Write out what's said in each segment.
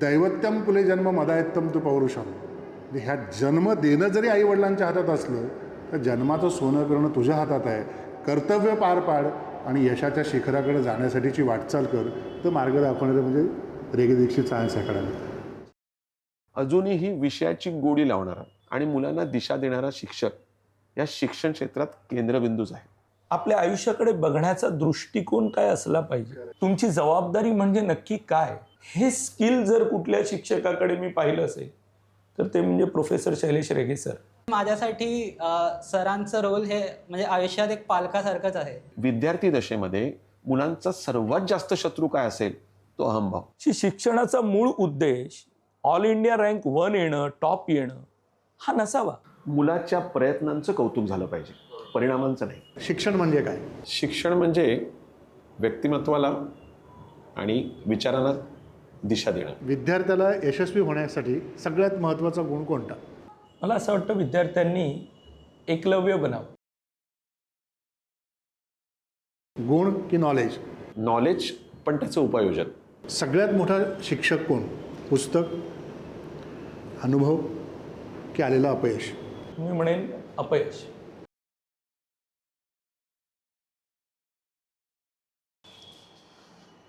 दैवत्यम कुले जन्म मदायत्तम तू पौरुषम. ह्या जन्म देणं जरी आईवडिलांच्या हातात असलं तर जन्माचं सोनं करणं तुझ्या हातात आहे. कर्तव्य पार पाड आणि यशाच्या शिखराकडे जाण्यासाठीची वाटचाल कर. तर मार्ग दाखवणारे म्हणजे रेगे दीक्षित सायन्स अकॅडमी. अजूनही विषयाची गोडी लावणारा आणि मुलांना दिशा देणारा शिक्षक या शिक्षण क्षेत्रात केंद्रबिंदूच आहे. आपल्या आयुष्याकडे बघण्याचा दृष्टिकोन काय असला पाहिजे, तुमची जबाबदारी म्हणजे नक्की काय, हे स्किल जर कुठल्या शिक्षकाकडे मी पाहिलं असेल तर ते म्हणजे प्रोफेसर शैलेश रेगे सर. माझ्यासाठी सरांचं रोल हे म्हणजे आयुष्यात एक पालकासारखंच आहे. विद्यार्थी दशेमध्ये मुलांचा सर्वात जास्त शत्रू काय असेल तो अहंभाव. शिक्षणाचा मूळ उद्देश ऑल इंडिया रँक 1 येणं, टॉप येणं हा नसावा. मुलाच्या प्रयत्नांचं कौतुक झालं पाहिजे, परिणामांचं नाही. शिक्षण म्हणजे काय? शिक्षण म्हणजे व्यक्तिमत्वाला आणि विचारांना दिशा देणं. विद्यार्थ्याला यशस्वी होण्यासाठी सगळ्यात महत्त्वाचा गुण कोणता? मला असं वाटतं विद्यार्थ्यांनी एकलव्य बनावं. गुण की नॉलेज? नॉलेज पण त्याचं उपायोजन. सगळ्यात मोठा शिक्षक कोण? पुस्तक, अनुभव की आलेलं अपयश? मी म्हणेन अपयश.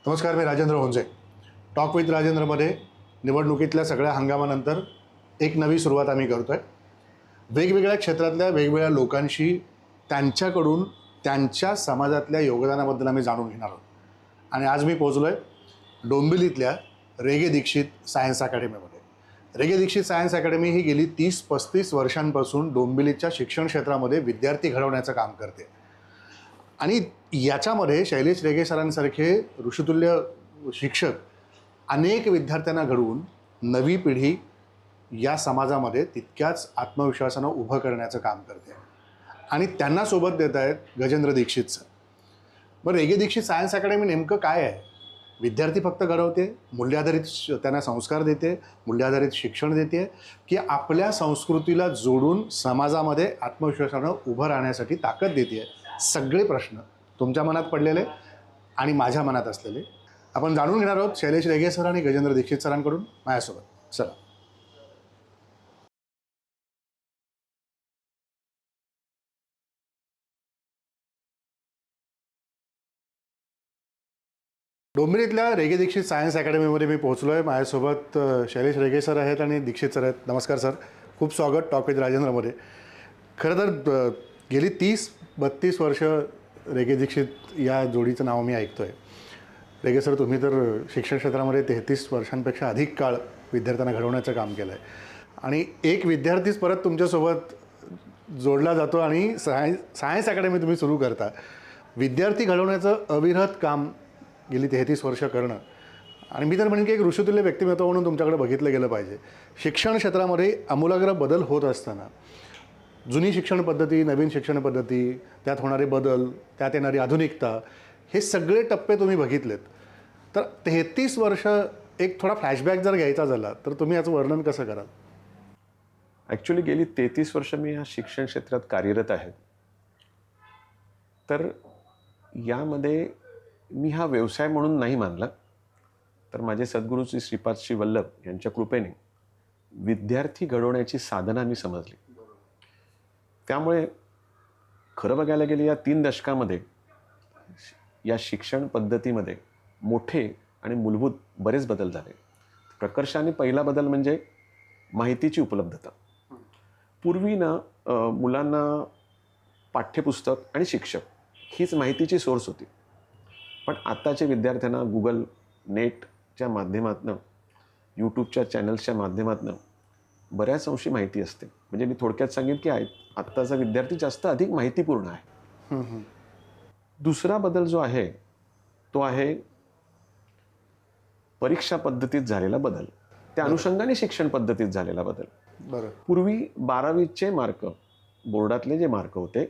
नमस्कार, मी राजेंद्र होंजे. टॉक विथ राजेंद्रमध्ये निवडणुकीतल्या सगळ्या हंगामानंतर एक नवी सुरुवात आम्ही करतो आहे. वेगवेगळ्या क्षेत्रातल्या वेगवेगळ्या लोकांशी त्यांच्याकडून त्यांच्या समाजातल्या योगदानाबद्दल आम्ही जाणून घेणार आहोत. आणि आज मी पोहोचलो आहे डोंबिवलीतल्या रेगे दीक्षित सायन्स अकॅडमीमध्ये. रेगे दीक्षित सायन्स अकॅडमी ही गेली 30-35 वर्षांपासून डोंबिवलीच्या शिक्षण क्षेत्रामध्ये विद्यार्थी घडवण्याचं काम करते. आणि याच्यामध्ये शैलेश रेगे सरांसारखे ऋषितुल्य शिक्षक अनेक विद्यार्थ्यांना घडवून नवी पिढी या समाजामध्ये तितक्याच आत्मविश्वासानं उभं करण्याचं काम करते. आणि त्यांना सोबत देत आहेत गजेंद्र दीक्षित सर. बरं, रेगे दीक्षित सायन्स अकॅडमी नेमकं काय आहे? विद्यार्थी फक्त घडवते, मूल्याधारित त्यांना संस्कार देते, मूल्याधारित शिक्षण देते, की आपल्या संस्कृतीला जोडून समाजामध्ये आत्मविश्वासानं उभं राहण्यासाठी ताकद देते? सगळे प्रश्न तुमच्या मनात पडलेले आणि माझ्या मनात असलेले आपण जाणून घेणार आहोत शैलेश रेगे सर आणि गजेंद्र दीक्षित सरांकडून माझ्यासोबत. चला. डोंबिवलीतल्या रेगे दीक्षित सायन्स अकॅडमीमध्ये मी पोहोचलो आहे. माझ्यासोबत शैलेश रेगे सर आहेत आणि दीक्षित सर आहेत. नमस्कार सर, खूप स्वागत टॉक विथ राजेंद्रमध्ये. खरं तर गेली 30-32 वर्ष रेगे दीक्षित या जोडीचं नाव मी ऐकतो आहे. रेगे सर, तुम्ही तर शिक्षण क्षेत्रामध्ये 33 वर्षांपेक्षा अधिक काळ विद्यार्थ्यांना घडवण्याचं काम केलं आहे. आणि एक विद्यार्थीच परत तुमच्यासोबत जोडला जातो आणि सायन्स अकॅडमी तुम्ही सुरू करता. विद्यार्थी घडवण्याचं अविरत काम गेली 33 वर्ष करणं, आणि मी तर म्हणेन की एक ऋषितुल्य व्यक्तिमत्व म्हणून तुमच्याकडे बघितलं गेलं पाहिजे. शिक्षण क्षेत्रामध्ये आमूलाग्र बदल होत असताना जुनी शिक्षण पद्धती, नवीन शिक्षण पद्धती, त्यात होणारे बदल, त्यात येणारी आधुनिकता, हे सगळे टप्पे तुम्ही बघितलेत. तर 33 वर्ष एक थोडा फ्लॅशबॅक जर घ्यायचा झाला तर तुम्ही याचं वर्णन कसं कराल? ॲक्च्युली गेली 33 वर्ष मी या शिक्षण क्षेत्रात कार्यरत आहे. तर यामध्ये मी हा व्यवसाय म्हणून नाही मानला, तर माझे सद्गुरू श्री श्रीपाद श्री वल्लभ यांच्या कृपेने विद्यार्थी घडवण्याची साधना मी समजली. त्यामुळे खरं बघायला गेले या 3 दशकामध्ये या शिक्षण पद्धतीमध्ये मोठे आणि मूलभूत बरेच बदल झाले. प्रकर्षाने पहिला बदल म्हणजे माहितीची उपलब्धता. पूर्वी मुलांना पाठ्यपुस्तक आणि शिक्षक हीच माहितीची सोर्स होती. पण आत्ताच्या विद्यार्थ्यांना गुगल, नेटच्या माध्यमातून, यूट्यूबच्या चॅनल्सच्या माध्यमातून बऱ्याच अंशी माहिती असते. म्हणजे मी थोडक्यात सांगेन की आत्ताचा विद्यार्थी जास्त अधिक माहितीपूर्ण आहे. दुसरा बदल जो आहे तो आहे परीक्षा पद्धतीत झालेला बदल, त्या अनुषंगाने शिक्षण पद्धतीत झालेला बदल. बरं. पूर्वी 12वीचे मार्क, बोर्डातले जे मार्क होते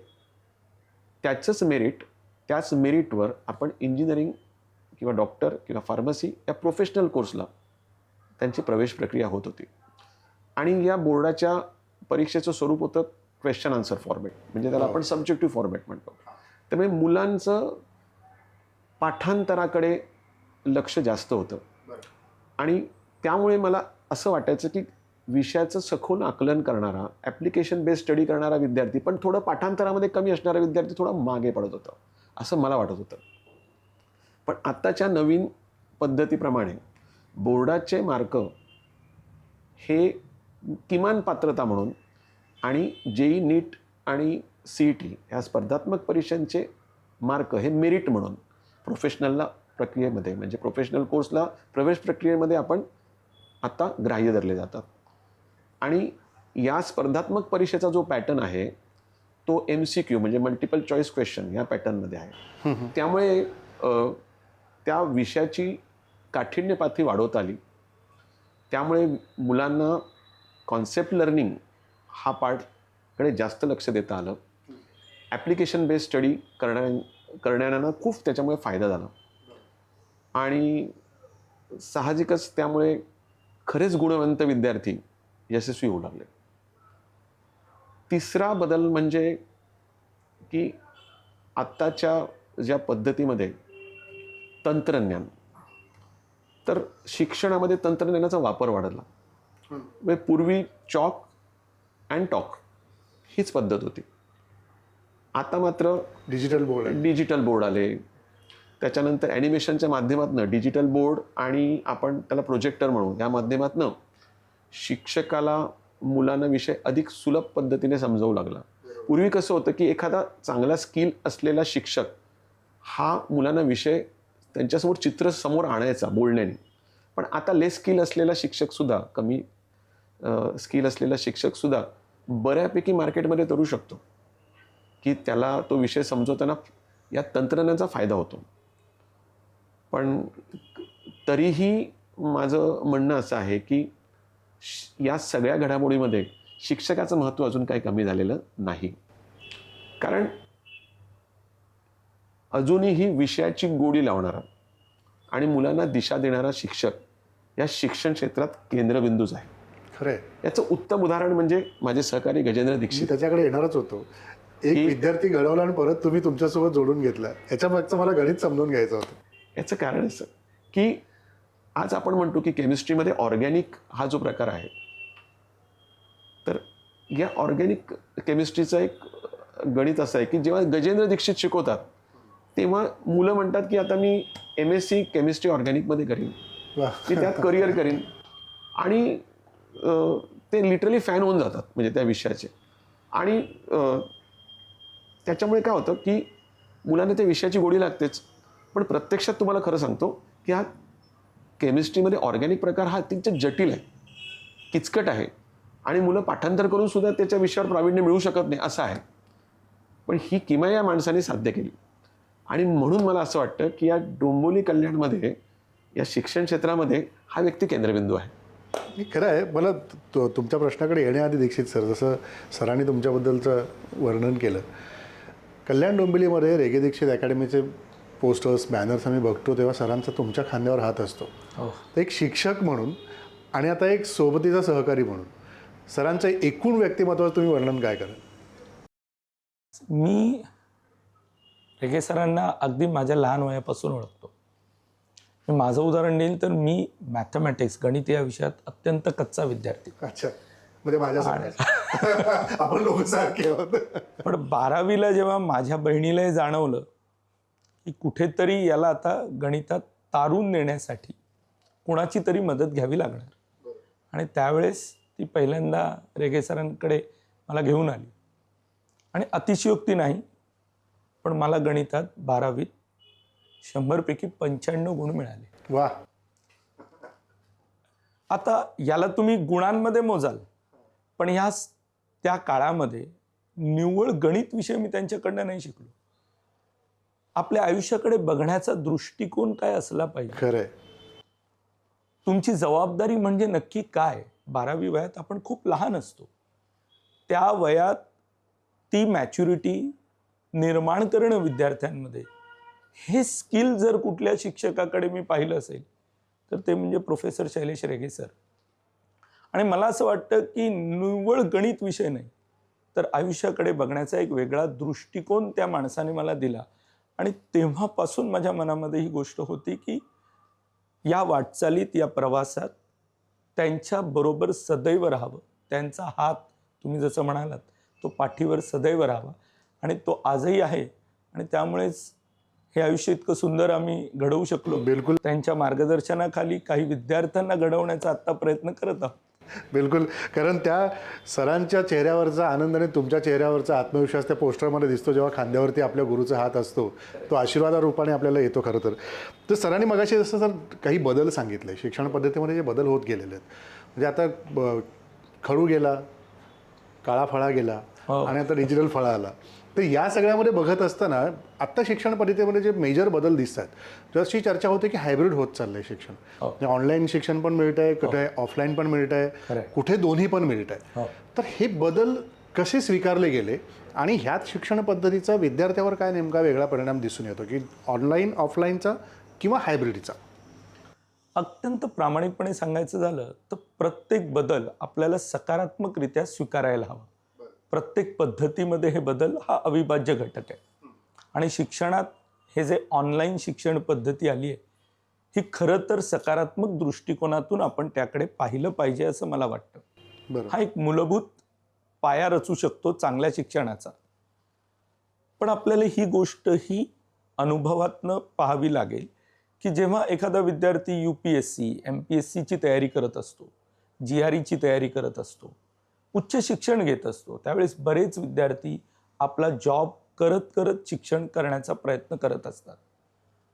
त्याचंच मेरिट, त्याच मेरिटवर आपण इंजिनिअरिंग किंवा डॉक्टर किंवा फार्मसी या प्रोफेशनल कोर्सला त्यांची प्रवेश प्रक्रिया होत होती. आणि या बोर्डाच्या परीक्षेचं स्वरूप होतं क्वेश्चन आन्सर फॉर्मॅट, म्हणजे त्याला आपण सब्जेक्टिव्ह फॉर्मॅट म्हणतो. त्यामुळे मुलांचं पाठांतराकडे लक्ष जास्त होतं आणि त्यामुळे मला असं वाटायचं की विषयाचं सखोल आकलन करणारा, ॲप्लिकेशन बेस्ड स्टडी करणारा विद्यार्थी, पण थोडं पाठांतरामध्ये कमी असणारा विद्यार्थी थोडा मागे पडत होता, असं मला वाटत होतं. पण आत्ताच्या नवीन पद्धतीप्रमाणे बोर्डाचे मार्क हे किमान पात्रता म्हणून आणि जेई नीट आणि CET ह्या स्पर्धात्मक परीक्षांचे मार्क हे मेरिट म्हणून प्रोफेशनलला प्रक्रियेमध्ये, म्हणजे प्रोफेशनल कोर्सला प्रवेश प्रक्रियेमध्ये आपण आता ग्राह्य धरले जातात. आणि या स्पर्धात्मक परीक्षेचा जो पॅटर्न आहे तो MCQ म्हणजे मल्टिपल चॉईस क्वेश्चन या पॅटर्नमध्ये आहे. त्यामुळे त्या विषयाची काठिण्य पातळी वाढवता आली. त्यामुळे मुलांना कॉन्सेप्ट लर्निंग हा पार्टकडे जास्त लक्ष देता आलं. ॲप्लिकेशन बेस्ड स्टडी करण्याना खूप त्याच्यामुळे फायदा झाला. आणि साहजिकच त्यामुळे खरेच गुणवंत विद्यार्थी यशस्वी होऊ लागले. तिसरा बदल म्हणजे की आत्ताच्या ज्या पद्धतीमध्ये तंत्रज्ञान, तर शिक्षणामध्ये तंत्रज्ञानाचा वापर वाढला. म्हणजे पूर्वी चॉक अँड टॉक हीच पद्धत होती. आता मात्र डिजिटल बोर्ड आले. त्याच्यानंतर ॲनिमेशनच्या माध्यमातून डिजिटल बोर्ड आणि आपण त्याला प्रोजेक्टर म्हणू या माध्यमातून शिक्षकाला मुलांना विषय अधिक सुलभ पद्धतीने समजावू लागला. पूर्वी कसं होतं की एखादा चांगला स्किल असलेला शिक्षक हा मुलांना विषय त्यांच्यासमोर चित्र समोर आणायचा बोलण्याने. पण आता लेस स्किल असलेला शिक्षकसुद्धा, कमी स्किल असलेला शिक्षकसुद्धा बऱ्यापैकी मार्केटमध्ये तरू शकतो की त्याला तो विषय समजवताना या तंत्रज्ञानाचा फायदा होतो. पण तरीही माझं म्हणणं असं आहे की या सगळ्या घडामोडीमध्ये शिक्षकाचं महत्त्व अजून काही कमी झालेलं नाही. कारण अजूनही विषयाची गोडी लावणारा आणि मुलांना दिशा देणारा शिक्षक या शिक्षण क्षेत्रात केंद्रबिंदूच आहे. खरंय. याचं उत्तम उदाहरण म्हणजे माझे सहकारी गजेंद्र दीक्षित. त्याच्याकडे येणारच होतो. एक विद्यार्थी घडवला आणि परत तुम्ही तुमच्यासोबत जोडून घेतला. याच्या मागचं मला गणित समजून घ्यायचं होतं. याचं कारण असं की आज आपण म्हणतो की केमिस्ट्रीमध्ये ऑर्गॅनिक हा जो प्रकार आहे, तर या ऑर्गॅनिक केमिस्ट्रीचं एक गणित असं आहे की जेव्हा गजेंद्र दीक्षित शिकवतात तेव्हा मुलं म्हणतात की आता मी MSc केमिस्ट्री ऑर्गॅनिकमध्ये करीन, मी त्यात करिअर करीन. आणि ते लिटरली फॅन होऊन जातात म्हणजे त्या विषयाचे. आणि त्याच्यामुळे काय होतं की मुलांना त्या विषयाची गोडी लागतेच. पण प्रत्यक्षात तुम्हाला खरं सांगतो की हा केमिस्ट्रीमध्ये ऑर्गॅनिक प्रकार हा अत्यंत जटिल आहे, किचकट आहे आणि मुलं पाठांतर करून सुद्धा त्याच्या विषयावर प्रावीण्य मिळू शकत नाही असं आहे. पण ही किमया या माणसाने साध्य केली. आणि म्हणून मला असं वाटतं की या डोंबिवली कल्याणमध्ये या शिक्षण क्षेत्रामध्ये हा व्यक्ती केंद्रबिंदू आहे. खरं आहे. मला तुमच्या प्रश्नाकडे येण्याआधी दीक्षित सर, जसं सरांनी तुमच्याबद्दलचं वर्णन केलं, कल्याण डोंबिवलीमध्ये रेगे दीक्षित अकॅडमीचे पोस्टर्स, बॅनर्स आम्ही बघतो तेव्हा सरांचा तुमच्या खांद्यावर हात असतो. तर एक शिक्षक म्हणून आणि आता एक सोबतीचा सहकारी म्हणून सरांचं एकूण व्यक्तिमत्वाचं तुम्ही वर्णन काय कराल? मी रेगे सरांना अगदी माझ्या लहान वयापासून ओळखतो. मी माझं उदाहरण देईल तर मी मॅथमॅटिक्स, गणित या विषयात अत्यंत कच्चा विद्यार्थी. अच्छा, म्हणजे माझ्या आपण लोक सारखे आहोत. पण 12वीला जेव्हा माझ्या बहिणीलाही जाणवलं की कुठेतरी याला आता गणितात तारून नेण्यासाठी कोणाची तरी मदत घ्यावी लागणार, आणि त्यावेळेस ती पहिल्यांदा रेगे सरांकडे मला घेऊन आली. आणि अतिशयोक्ती नाही, पण मला गणितात 12वीत 100पैकी 95 गुण मिळाले. वा. आता याला तुम्ही गुणांमध्ये मोजाल, पण त्या काळामध्ये निव्वळ गणित विषय मी त्यांच्याकडनं नाही शिकलो. आपल्या आयुष्याकडे बघण्याचा दृष्टिकोन काय असला पाहिजे, खरंय. तुमची जबाबदारी म्हणजे नक्की काय. 12वी वयात आपण खूप लहान असतो. त्या वयात ती मॅच्युरिटी निर्माण करणं विद्यार्थ्यांमध्ये, हे स्किल जर कुठल्या शिक्षकाकडे मी पाहिलं असेल तर ते म्हणजे प्रोफेसर शैलेश रेगे सर. आणि मला असं वाटतं की निव्वळ गणित विषय नाही तर आयुष्याकडे बघण्याचा एक वेगळा दृष्टिकोन त्या माणसाने मला दिला. आणि तेव्हापासून माझ्या मनामध्ये ही गोष्ट होती की या वाटचालीत, या प्रवासात त्यांच्याबरोबर सदैव राहावं. त्यांचा हात तुम्ही जसं म्हणालात तो पाठीवर सदैव राहावा आणि तो आजही आहे आणि त्यामुळेच हे आयुष्य इतकं सुंदर आम्ही घडवू शकलो. बिलकुल. त्यांच्या मार्गदर्शनाखाली काही विद्यार्थ्यांना घडवण्याचा आत्ता प्रयत्न करत आहोत. बिलकुल. कारण त्या सरांच्या चेहऱ्यावरचा आनंद आणि तुमच्या चेहऱ्यावरचा आत्मविश्वास त्या पोस्टरमध्ये दिसतो जेव्हा खांद्यावरती आपल्या गुरुचा हात असतो. तो आशीर्वादा रूपाने आपल्याला येतो खरं तर. तर सरांनी मगाशी जसं सर काही बदल सांगितले शिक्षण पद्धतीमध्ये जे बदल होत गेलेले आहेत म्हणजे आता खडू गेला, काळा फळा गेला आणि आता डिजिटल फळा आला. तर या सगळ्यामध्ये बघत असताना आत्ता शिक्षण पद्धतीमध्ये जे मेजर बदल दिसत आहेत जशी चर्चा होते की हायब्रिड होत चाललंय शिक्षण. म्हणजे ऑनलाईन शिक्षण पण मिळत आहे, कुठे ऑफलाईन पण मिळत आहे, कुठे दोन्ही पण मिळत आहे. तर हे बदल कसे स्वीकारले गेले आणि ह्यात शिक्षण पद्धतीचा विद्यार्थ्यावर काय नेमका वेगळा परिणाम दिसून येतो की ऑनलाईन ऑफलाईनचा किंवा हायब्रिडचा? अत्यंत प्रामाणिकपणे सांगायचं झालं तर प्रत्येक बदल आपल्याला सकारात्मकरित्या स्वीकारायला हवा. प्रत्येक पद्धतीमध्ये हे बदल हा अविभाज्य घटक आहे आणि शिक्षणात हे जे ऑनलाईन शिक्षण पद्धती आली आहे ही खरं तर सकारात्मक दृष्टिकोनातून आपण त्याकडे पाहिलं पाहिजे असं मला वाटतं. हा एक मूलभूत पाया रचू शकतो चांगल्या शिक्षणाचा. पण आपल्याला ही गोष्ट ही अनुभवातनं पाहावी लागेल की जेव्हा एखादा विद्यार्थी UPSC MPSCची तयारी करत असतो, GREची तयारी करत असतो, उच्च शिक्षण घेत असतो त्यावेळेस बरेच विद्यार्थी आपला जॉब करत करत शिक्षण करण्याचा प्रयत्न करत असतात.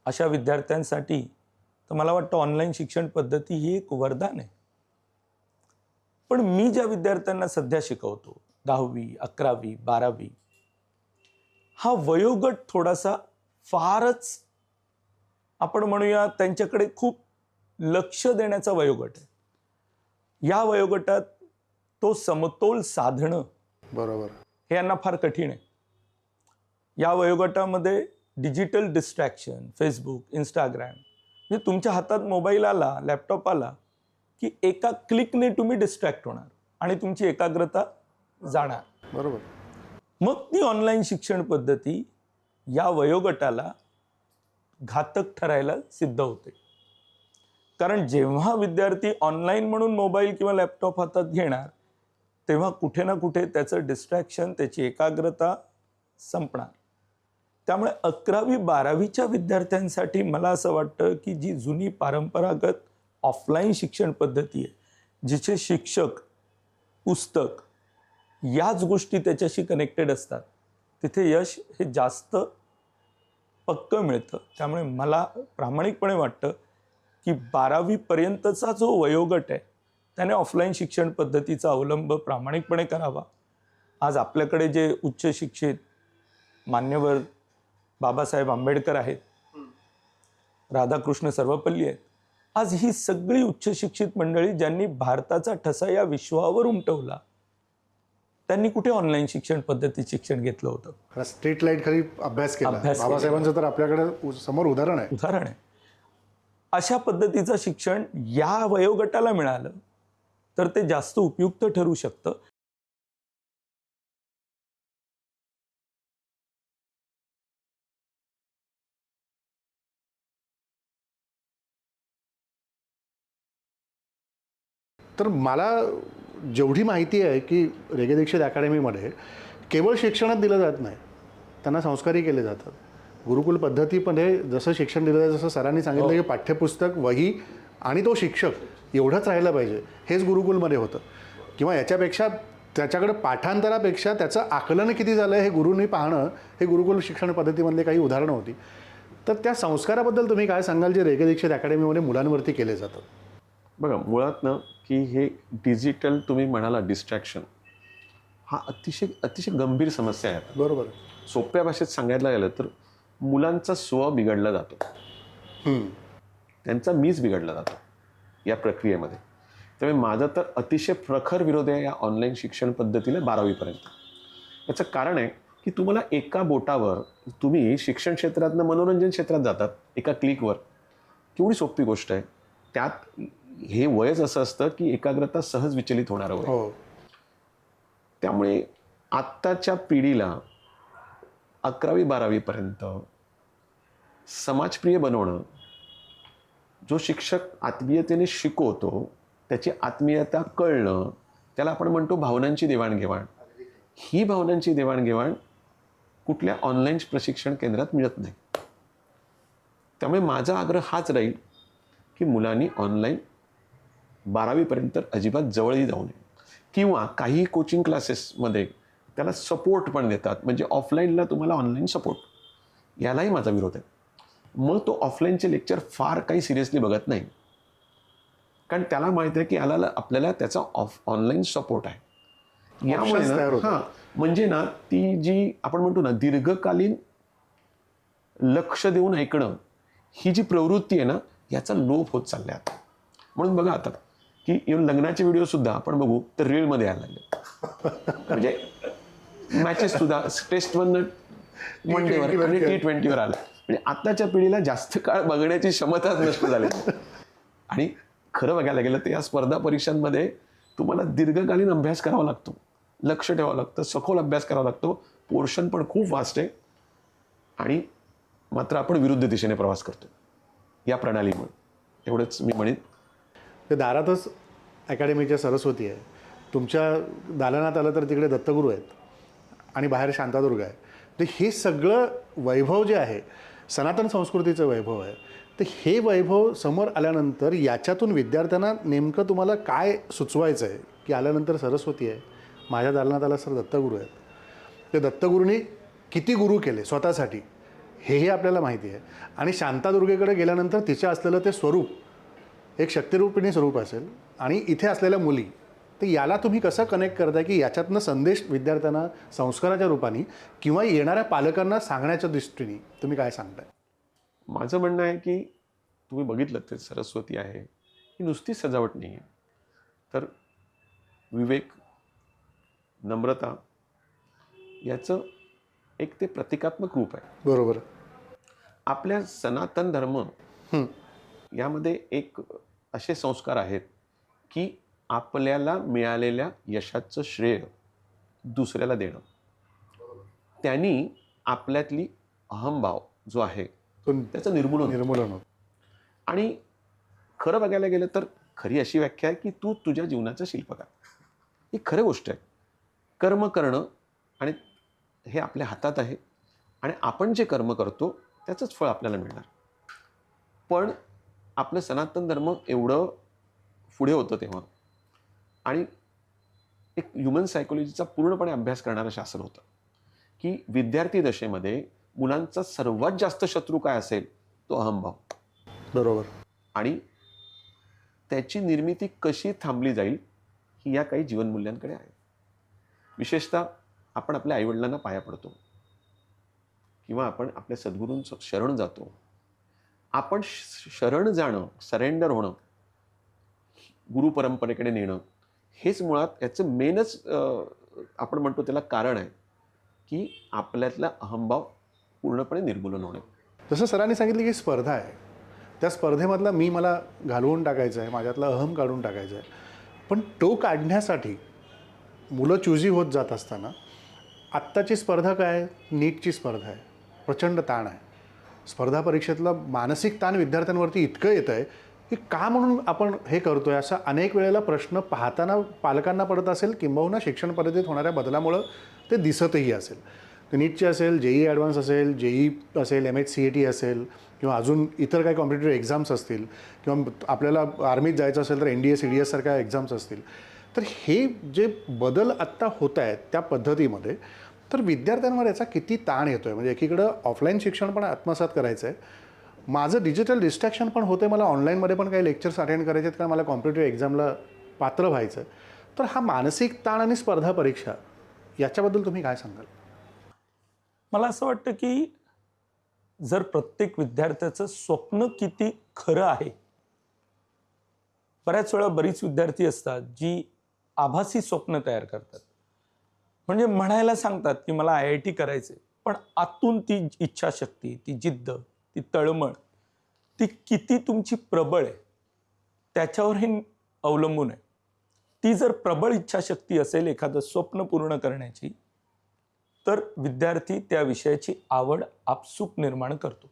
अशा विद्यार्थ्यांसाठी तर मला वाटतं ऑनलाईन शिक्षण पद्धती ही एक वरदान आहे. पण मी ज्या विद्यार्थ्यांना सध्या शिकवतो 10वी 11वी 12वी हा वयोगट थोडासा फारच आपण म्हणूया त्यांच्याकडे खूप लक्ष देण्याचा वयोगट आहे. या वयोगटात तो समतोल साधणं बरोबर हे यांना फार कठीण आहे. या वयोगटामध्ये डिजिटल डिस्ट्रॅक्शन, फेसबुक, इंस्टाग्राम म्हणजे तुमच्या हातात मोबाईल आला, लॅपटॉप आला की एका क्लिकने तुम्ही डिस्ट्रॅक्ट होणार आणि तुमची एकाग्रता जाणार. बरोबर. मग ती ऑनलाईन शिक्षण पद्धती या वयोगटाला घातक ठरायला सिद्ध होते. कारण जेव्हा विद्यार्थी ऑनलाईन म्हणून मोबाईल किंवा लॅपटॉप हातात घेणार तेव्हा कुठे ना कुठे त्याचं डिस्ट्रॅक्शन, त्याची एकाग्रता संपणार. त्यामुळे 11वी 12वीच्या विद्यार्थ्यांसाठी मला असं वाटतं की जी जुनी परंपरागत ऑफलाईन शिक्षण पद्धती आहे, जिचे शिक्षक, पुस्तक याच गोष्टी त्याच्याशी कनेक्टेड असतात, तिथे यश हे जास्त पक्कं मिळतं. त्यामुळे मला प्रामाणिकपणे वाटतं की 12वी पर्यंतचा जो वयोगट आहे त्याने ऑफलाईन शिक्षण पद्धतीचा अवलंब प्रामाणिकपणे करावा. आज आपल्याकडे जे उच्च शिक्षित मान्यवर बाबासाहेब आंबेडकर आहेत, राधाकृष्ण सर्वपल्ली आहेत, आज ही सगळी उच्च शिक्षित मंडळी ज्यांनी भारताचा ठसा या विश्वावर उमटवला त्यांनी कुठे ऑनलाईन शिक्षण पद्धतीत शिक्षण घेतलं होतं? स्ट्रीट लाईट खाली अभ्यास केला. बाबासाहेबांचं तर आपल्याकडे समोर उदाहरण आहे. अशा पद्धतीचं शिक्षण या वयोगटाला मिळालं तर ते जास्त उपयुक्त ठरू शकतं. तर मला जेवढी माहिती आहे की रेगे दीक्षित अकॅडमीमध्ये केवळ शिक्षणच दिलं जात नाही, त्यांना संस्कारही केले जातात. गुरुकुल पद्धतीमध्ये जसं शिक्षण दिलं जातं, जसं सरांनी सांगितलं की पाठ्यपुस्तक, वही आणि तो शिक्षक एवढंच राहिलं पाहिजे, हेच गुरुकुलमध्ये होतं. किंवा याच्यापेक्षा त्याच्याकडे पाठांतरापेक्षा त्याचं आकलन किती झालं हे गुरूंनी पाहणं, हे गुरुकुल शिक्षण पद्धतीमधले काही उदाहरणं होती. तर त्या संस्काराबद्दल तुम्ही काय सांगाल जे रेगे दीक्षित अकॅडमीमध्ये मुलांवरती केले जातात? बघा, मुळात ना की हे डिजिटल तुम्ही म्हणाला डिस्ट्रॅक्शन हा अतिशय गंभीर समस्या आहे. बरोबर. सोप्या भाषेत सांगायला गेलं तर मुलांचा स्व बिघडला जातो, त्यांचा मीच बिघडला जातो या प्रक्रियेमध्ये. त्यामुळे माझा तर अतिशय प्रखर विरोध आहे या ऑनलाईन शिक्षण पद्धतीला 12वीपर्यंत. याचं कारण आहे की तुम्हाला एका बोटावर तुम्ही शिक्षण क्षेत्रातनं मनोरंजन क्षेत्रात जातात एका क्लिकवर. केवढी सोपी गोष्ट आहे. त्यात हे वयच असं असतं की एकाग्रता सहज विचलित होणार वय. त्यामुळे आत्ताच्या पिढीला 11वी 12वीपर्यंत समाजप्रिय बनवणं, जो शिक्षक आत्मीयतेने शिकवतो त्याची आत्मीयता कळणं, त्याला आपण म्हणतो भावनांची देवाणघेवाण. ही भावनांची देवाणघेवाण कुठल्या ऑनलाईन प्रशिक्षण केंद्रात मिळत नाही. त्यामुळे माझा आग्रह हाच राहील की मुलांनी ऑनलाईन 12वीपर्यंत अजिबात जवळही जाऊ नये, किंवा काही कोचिंग क्लासेसमध्ये त्याला सपोर्ट पण देतात, म्हणजे ऑफलाईनला तुम्हाला ऑनलाईन सपोर्ट, यालाही माझा विरोध आहे. मग तो ऑफलाईनचे लेक्चर फार काही सिरियसली बघत नाही, कारण त्याला माहिती आहे की आपल्याला त्याचा ऑनलाईन सपोर्ट आहे. यामुळे Options तयार होतात. म्हणजे ना, ती जी आपण म्हणतो ना दीर्घकालीन लक्ष देऊन ऐकणं, ही जी प्रवृत्ती आहे ना, याचा लोप होत चालला आहे. म्हणून बघा आता की इव्हन लग्नाचे व्हिडिओ सुद्धा आपण बघू तर रीलमध्ये यायला लागले. म्हणजे मॅचेस सुद्धा टेस्ट 1 वन डेवर आणि T20वर आला. म्हणजे आताच्या पिढीला जास्त काळ बघण्याची क्षमताच नष्ट झाली. आणि खरं बघायला गेलं तर या स्पर्धा परीक्षांमध्ये तुम्हाला दीर्घकालीन अभ्यास करावा लागतो, लक्ष ठेवावं लागतं, सखोल अभ्यास करावा लागतो, पोर्शन पण खूप वास्ट आहे. आणि मात्र आपण विरुद्ध दिशेने प्रवास करतो या प्रणालीमुळे. एवढंच मी म्हणेन. ते दारातच अकॅडमीच्या सरस्वती आहे, तुमच्या दालनात आलं तर तिकडे दत्तगुरू आहेत आणि बाहेर शांतादुर्गा आहे. तर हे सगळं वैभव जे आहे, सनातन संस्कृतीचं वैभव आहे, तर हे वैभव समोर आल्यानंतर याच्यातून विद्यार्थ्यांना नेमकं तुम्हाला काय सुचवायचं आहे की आल्यानंतर सरस्वती आहे, माझ्या दालनात आला सर दत्तगुरू आहेत. ते दत्तगुरूंनी किती गुरु केले स्वतःसाठी हेही आपल्याला माहिती आहे. आणि शांतादुर्गेकडे गेल्यानंतर तिचे असलेलं ते स्वरूप एक शक्तिरूपिणी स्वरूप असेल, आणि इथे असलेल्या मुली, तर याला तुम्ही कसं कनेक्ट करताय की याच्यातनं संदेश विद्यार्थ्यांना संस्काराच्या रूपाने किंवा येणाऱ्या पालकांना सांगण्याच्या दृष्टीने तुम्ही काय सांगताय? माझं म्हणणं आहे की तुम्ही बघितलं ते सरस्वती आहे ही नुसती सजावट नाही आहे, तर विवेक, नम्रता याचं एक ते प्रतिकात्मक रूप आहे. बरोबर. आपल्या सनातन धर्म यामध्ये एक असे संस्कार आहेत की आपल्याला मिळालेल्या यशाचं श्रेय दुसऱ्याला देणं, त्यांनी आपल्यातली अहंभाव जो आहे त्याचं निर्मूलन होतं. आणि खरं बघायला गेलं तर खरी अशी व्याख्या आहे की तू तुझ्या जीवनाचा शिल्पकार. ही खरी गोष्ट आहे. कर्म करणं आणि हे आपल्या हातात आहे, आणि आपण जे कर्म करतो त्याचंच फळ आपल्याला मिळणार. पण आपलं सनातन धर्म एवढं पुढे होतं तेव्हा, आणि एक ह्युमन सायकोलॉजीचा पूर्णपणे अभ्यास करणारं शास्त्र होतं की विद्यार्थी दशेमध्ये मुलांचा सर्वात जास्त शत्रू काय असेल, तो अहंभाव. बरोबर. आणि त्याची निर्मिती कशी थांबली जाईल ही या काही जीवनमूल्यांकडे आहे. विशेषतः आपण आपल्या आईवडिलांना पाया पडतो, किंवा आपण आपल्या सद्गुरूंचं शरण जातो. आपण शरण जाणं, सरेंडर होणं, गुरु परंपरेकडे नेणं, हेच मुळात याचं मेनच आपण म्हणतो त्याला कारण आहे की आपल्यातला अहंभाव पूर्णपणे निर्मूलन होणे. जसं सरांनी सांगितलं की स्पर्धा आहे, त्या स्पर्धेमधला मला घालवून टाकायचं आहे, माझ्यातला अहम काढून टाकायचं आहे. पण तो काढण्यासाठी मुलं चुजी होत जात असताना आत्ताची स्पर्धा काय आहे? नीटची स्पर्धा आहे. प्रचंड ताण आहे. स्पर्धा परीक्षेतला मानसिक ताण विद्यार्थ्यांवरती इतकं येतं आहे की का म्हणून आपण हे करतोय, असा अनेक वेळेला प्रश्न पाहताना पालकांना पडत असेल, किंबहुना शिक्षण पद्धतीत होणाऱ्या बदलामुळं ते दिसतही असेल. नीटची असेल, JEE ॲडव्हान्स असेल, JEE असेल, MHCET असेल, किंवा अजून इतर काही कॉम्पिटेटिव्ह एक्झाम्स असतील, किंवा आपल्याला आर्मीत जायचं असेल तर NDA CDS सारख्या एक्झाम्स असतील. तर हे जे बदल आत्ता होत आहेत त्या पद्धतीमध्ये, तर विद्यार्थ्यांवर याचा किती ताण येतो आहे. म्हणजे एकीकडं ऑफलाईन शिक्षण पण आत्मसात करायचं आहे, माझं डिजिटल डिस्ट्रॅक्शन पण होतं आहे, मला ऑनलाईनमध्ये पण काही लेक्चर्स अटेंड करायचे आहेत कारण मला कॉम्पिटेटिव्ह एक्झामला पात्र व्हायचं आहे. तर हा मानसिक ताण आणि स्पर्धा परीक्षा याच्याबद्दल तुम्ही काय सांगाल? मला असं वाटतं की जर प्रत्येक विद्यार्थ्याचं स्वप्न किती खरं आहे, बऱ्याच वेळा बरीच विद्यार्थी असतात जी आभासी स्वप्न तयार करतात. म्हणजे म्हणायला सांगतात की मला IIT करायचे, पण आतून ती इच्छाशक्ती, ती जिद्द, ती तळमळ, ती किती तुमची प्रबळ आहे त्याच्यावर हे अवलंबून आहे. ती जर प्रबळ इच्छाशक्ती असेल एखादं स्वप्न पूर्ण करण्याची, तर विद्यार्थी त्या विषयाची आवड आपसूक निर्माण करतो.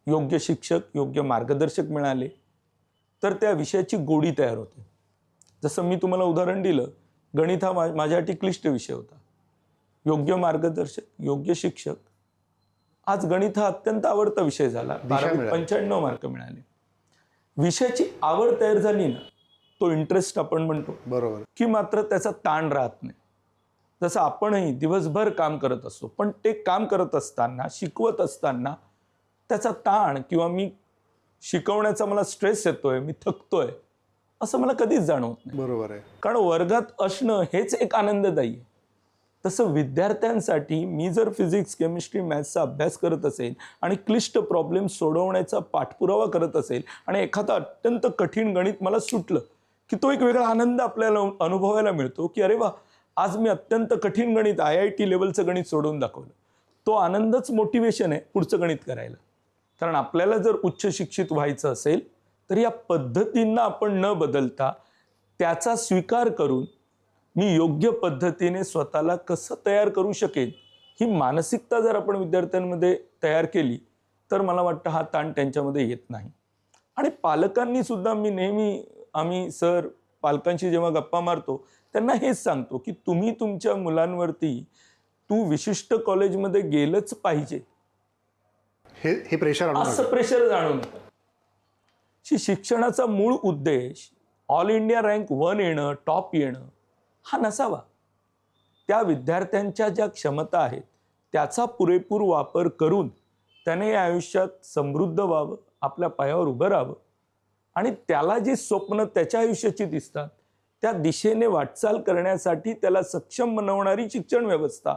योग्य शिक्षक, योग्य मार्गदर्शक मिळाले तर त्या विषयाची गोडी तयार होते. जसं मी तुम्हाला उदाहरण दिलं, गणित हा माझ्यासाठी क्लिष्ट विषय होता. योग्य मार्गदर्शक, योग्य शिक्षक, आज गणित हा अत्यंत आवडता विषय झाला. 95 मार्क मिळाले. विषयाची आवड तयार झाली ना, तो इंटरेस्ट आपण म्हणतो, बरोबर, की मात्र त्याचा ताण राहत नाही. जसं आपणही दिवसभर काम करत असतो, पण ते काम करत असताना, शिकवत असताना त्याचा ताण किंवा मी शिकवण्याचा मला स्ट्रेस येतोय, मी थकतोय, असं मला कधीच जाणवत नाही. बरोबर आहे. कारण वर्गात असणं हेच एक आनंददायी आहे. तसं विद्यार्थ्यांसाठी मी जर फिजिक्स, केमिस्ट्री, मॅथ्सचा अभ्यास करत असेल आणि क्लिष्ट प्रॉब्लेम सोडवण्याचा पाठपुरावा करत असेल आणि एखादं अत्यंत कठीण गणित मला सुटलं, की तो एक वेगळा आनंद आपल्याला अनुभवायला मिळतो, की अरे वा, आज मी अत्यंत कठीण गणित, IIT लेवलचं गणित सोडवून दाखवलं. तो आनंदच मोटिवेशन आहे पुढचं गणित करायला. कारण आपल्याला जर उच्च शिक्षित व्हायचं असेल तर या पद्धतींना आपण न बदलता त्याचा स्वीकार करून मी योग्य पद्धतीने स्वतःला कसं तयार करू शकेन, ही मानसिकता जर आपण विद्यार्थ्यांमध्ये तयार केली तर मला वाटतं हा ताण त्यांच्यामध्ये येत नाही. आणि पालकांनी सुद्धा, मी नेहमी, आम्ही सर पालकांशी जेव्हा गप्पा मारतो त्यांना हेच सांगतो, की तुम्ही तुमच्या मुलांवरती तू विशिष्ट कॉलेजमध्ये गेलंच पाहिजे हे प्रेशर आणू असं नका. प्रेशर जाणू नका. शिक्षणाचा मूळ उद्देश ऑल इंडिया रँक 1 येणं, टॉप येणं हा नसावा. त्या विद्यार्थ्यांच्या ज्या क्षमता आहेत त्याचा पुरेपूर वापर करून त्याने या आयुष्यात समृद्ध व्हावं, आपल्या पायावर उभं राहावं आणि त्याला जी स्वप्न त्याच्या आयुष्याची दिसतात त्या दिशेने वाटचाल करण्यासाठी त्याला सक्षम बनवणारी शिक्षण व्यवस्था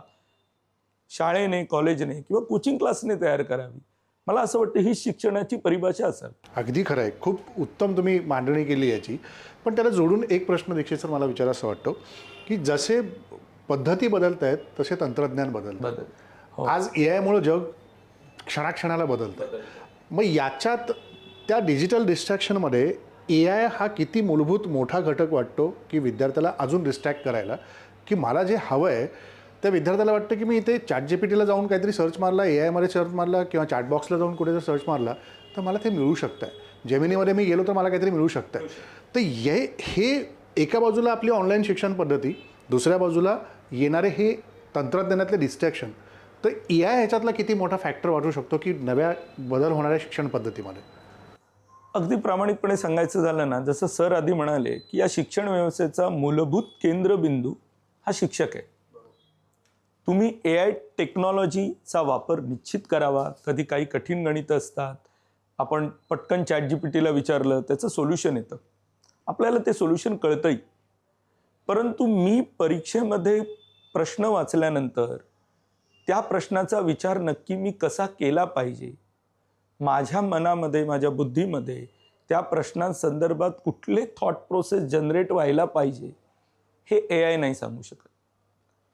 शाळेने, कॉलेजने किंवा कोचिंग क्लासने तयार करावी. मला असं वाटतं ही शिक्षणाची परिभाषा असावी. अगदी खरं आहे. खूप उत्तम तुम्ही मांडणी केली याची. पण त्याला जोडून एक प्रश्न दीक्षित सर मला विचारायचा वाटतो, की जसे पद्धती बदलत आहेत तसे तंत्रज्ञान बदलतं. आज AI मुळे जग क्षणाक्षणाला बदलतं. मग याच्यात त्या डिजिटल डिस्ट्रॅक्शनमध्ये AI हा किती मूलभूत मोठा घटक वाटतो, की विद्यार्थ्याला अजून डिस्ट्रॅक्ट करायला, की मला जे हवं आहे त्या विद्यार्थ्याला वाटतं की मी इथे ChatGPTला जाऊन काहीतरी सर्च मारला, AI सर्च मारला किंवा चॅटबॉक्सला जाऊन कुठे जर सर्च मारला तर मला ते मिळू शकतं आहे. जेमिनीमध्ये मी गेलो तर मला काहीतरी मिळू शकतं आहे. तर हे एका बाजूला आपली ऑनलाईन शिक्षण पद्धती, दुसऱ्या बाजूला येणारे हे तंत्रज्ञानातले डिस्ट्रॅक्शन. तर AI ह्याच्यातला किती मोठा फॅक्टर वाटू शकतो की नव्या बदल होणाऱ्या शिक्षण पद्धतीमध्ये? अगदी प्रामाणिकपणे सांगायचं झालं ना, जसं सर आधी म्हणाले, की या शिक्षण व्यवस्थेचा मूलभूत केंद्रबिंदू हा शिक्षक आहे. तुम्ही AI टेक्नॉलॉजीचा वापर निश्चित करावा. कधी काही कठीण गणितं असतात, आपण पटकन ChatGPTला विचारलं त्याचं सोल्युशन येतं, आपल्याला ते सोल्युशन कळतंही. परंतु मी परीक्षेमध्ये प्रश्न वाचल्यानंतर त्या प्रश्नाचा विचार नक्की मी कसा केला पाहिजे, माझ्या मनामध्ये, माझ्या बुद्धीमध्ये त्या प्रश्नांसंदर्भात कुठले थॉट प्रोसेस जनरेट व्हायला पाहिजे, हे AI नाही सांगू शकत.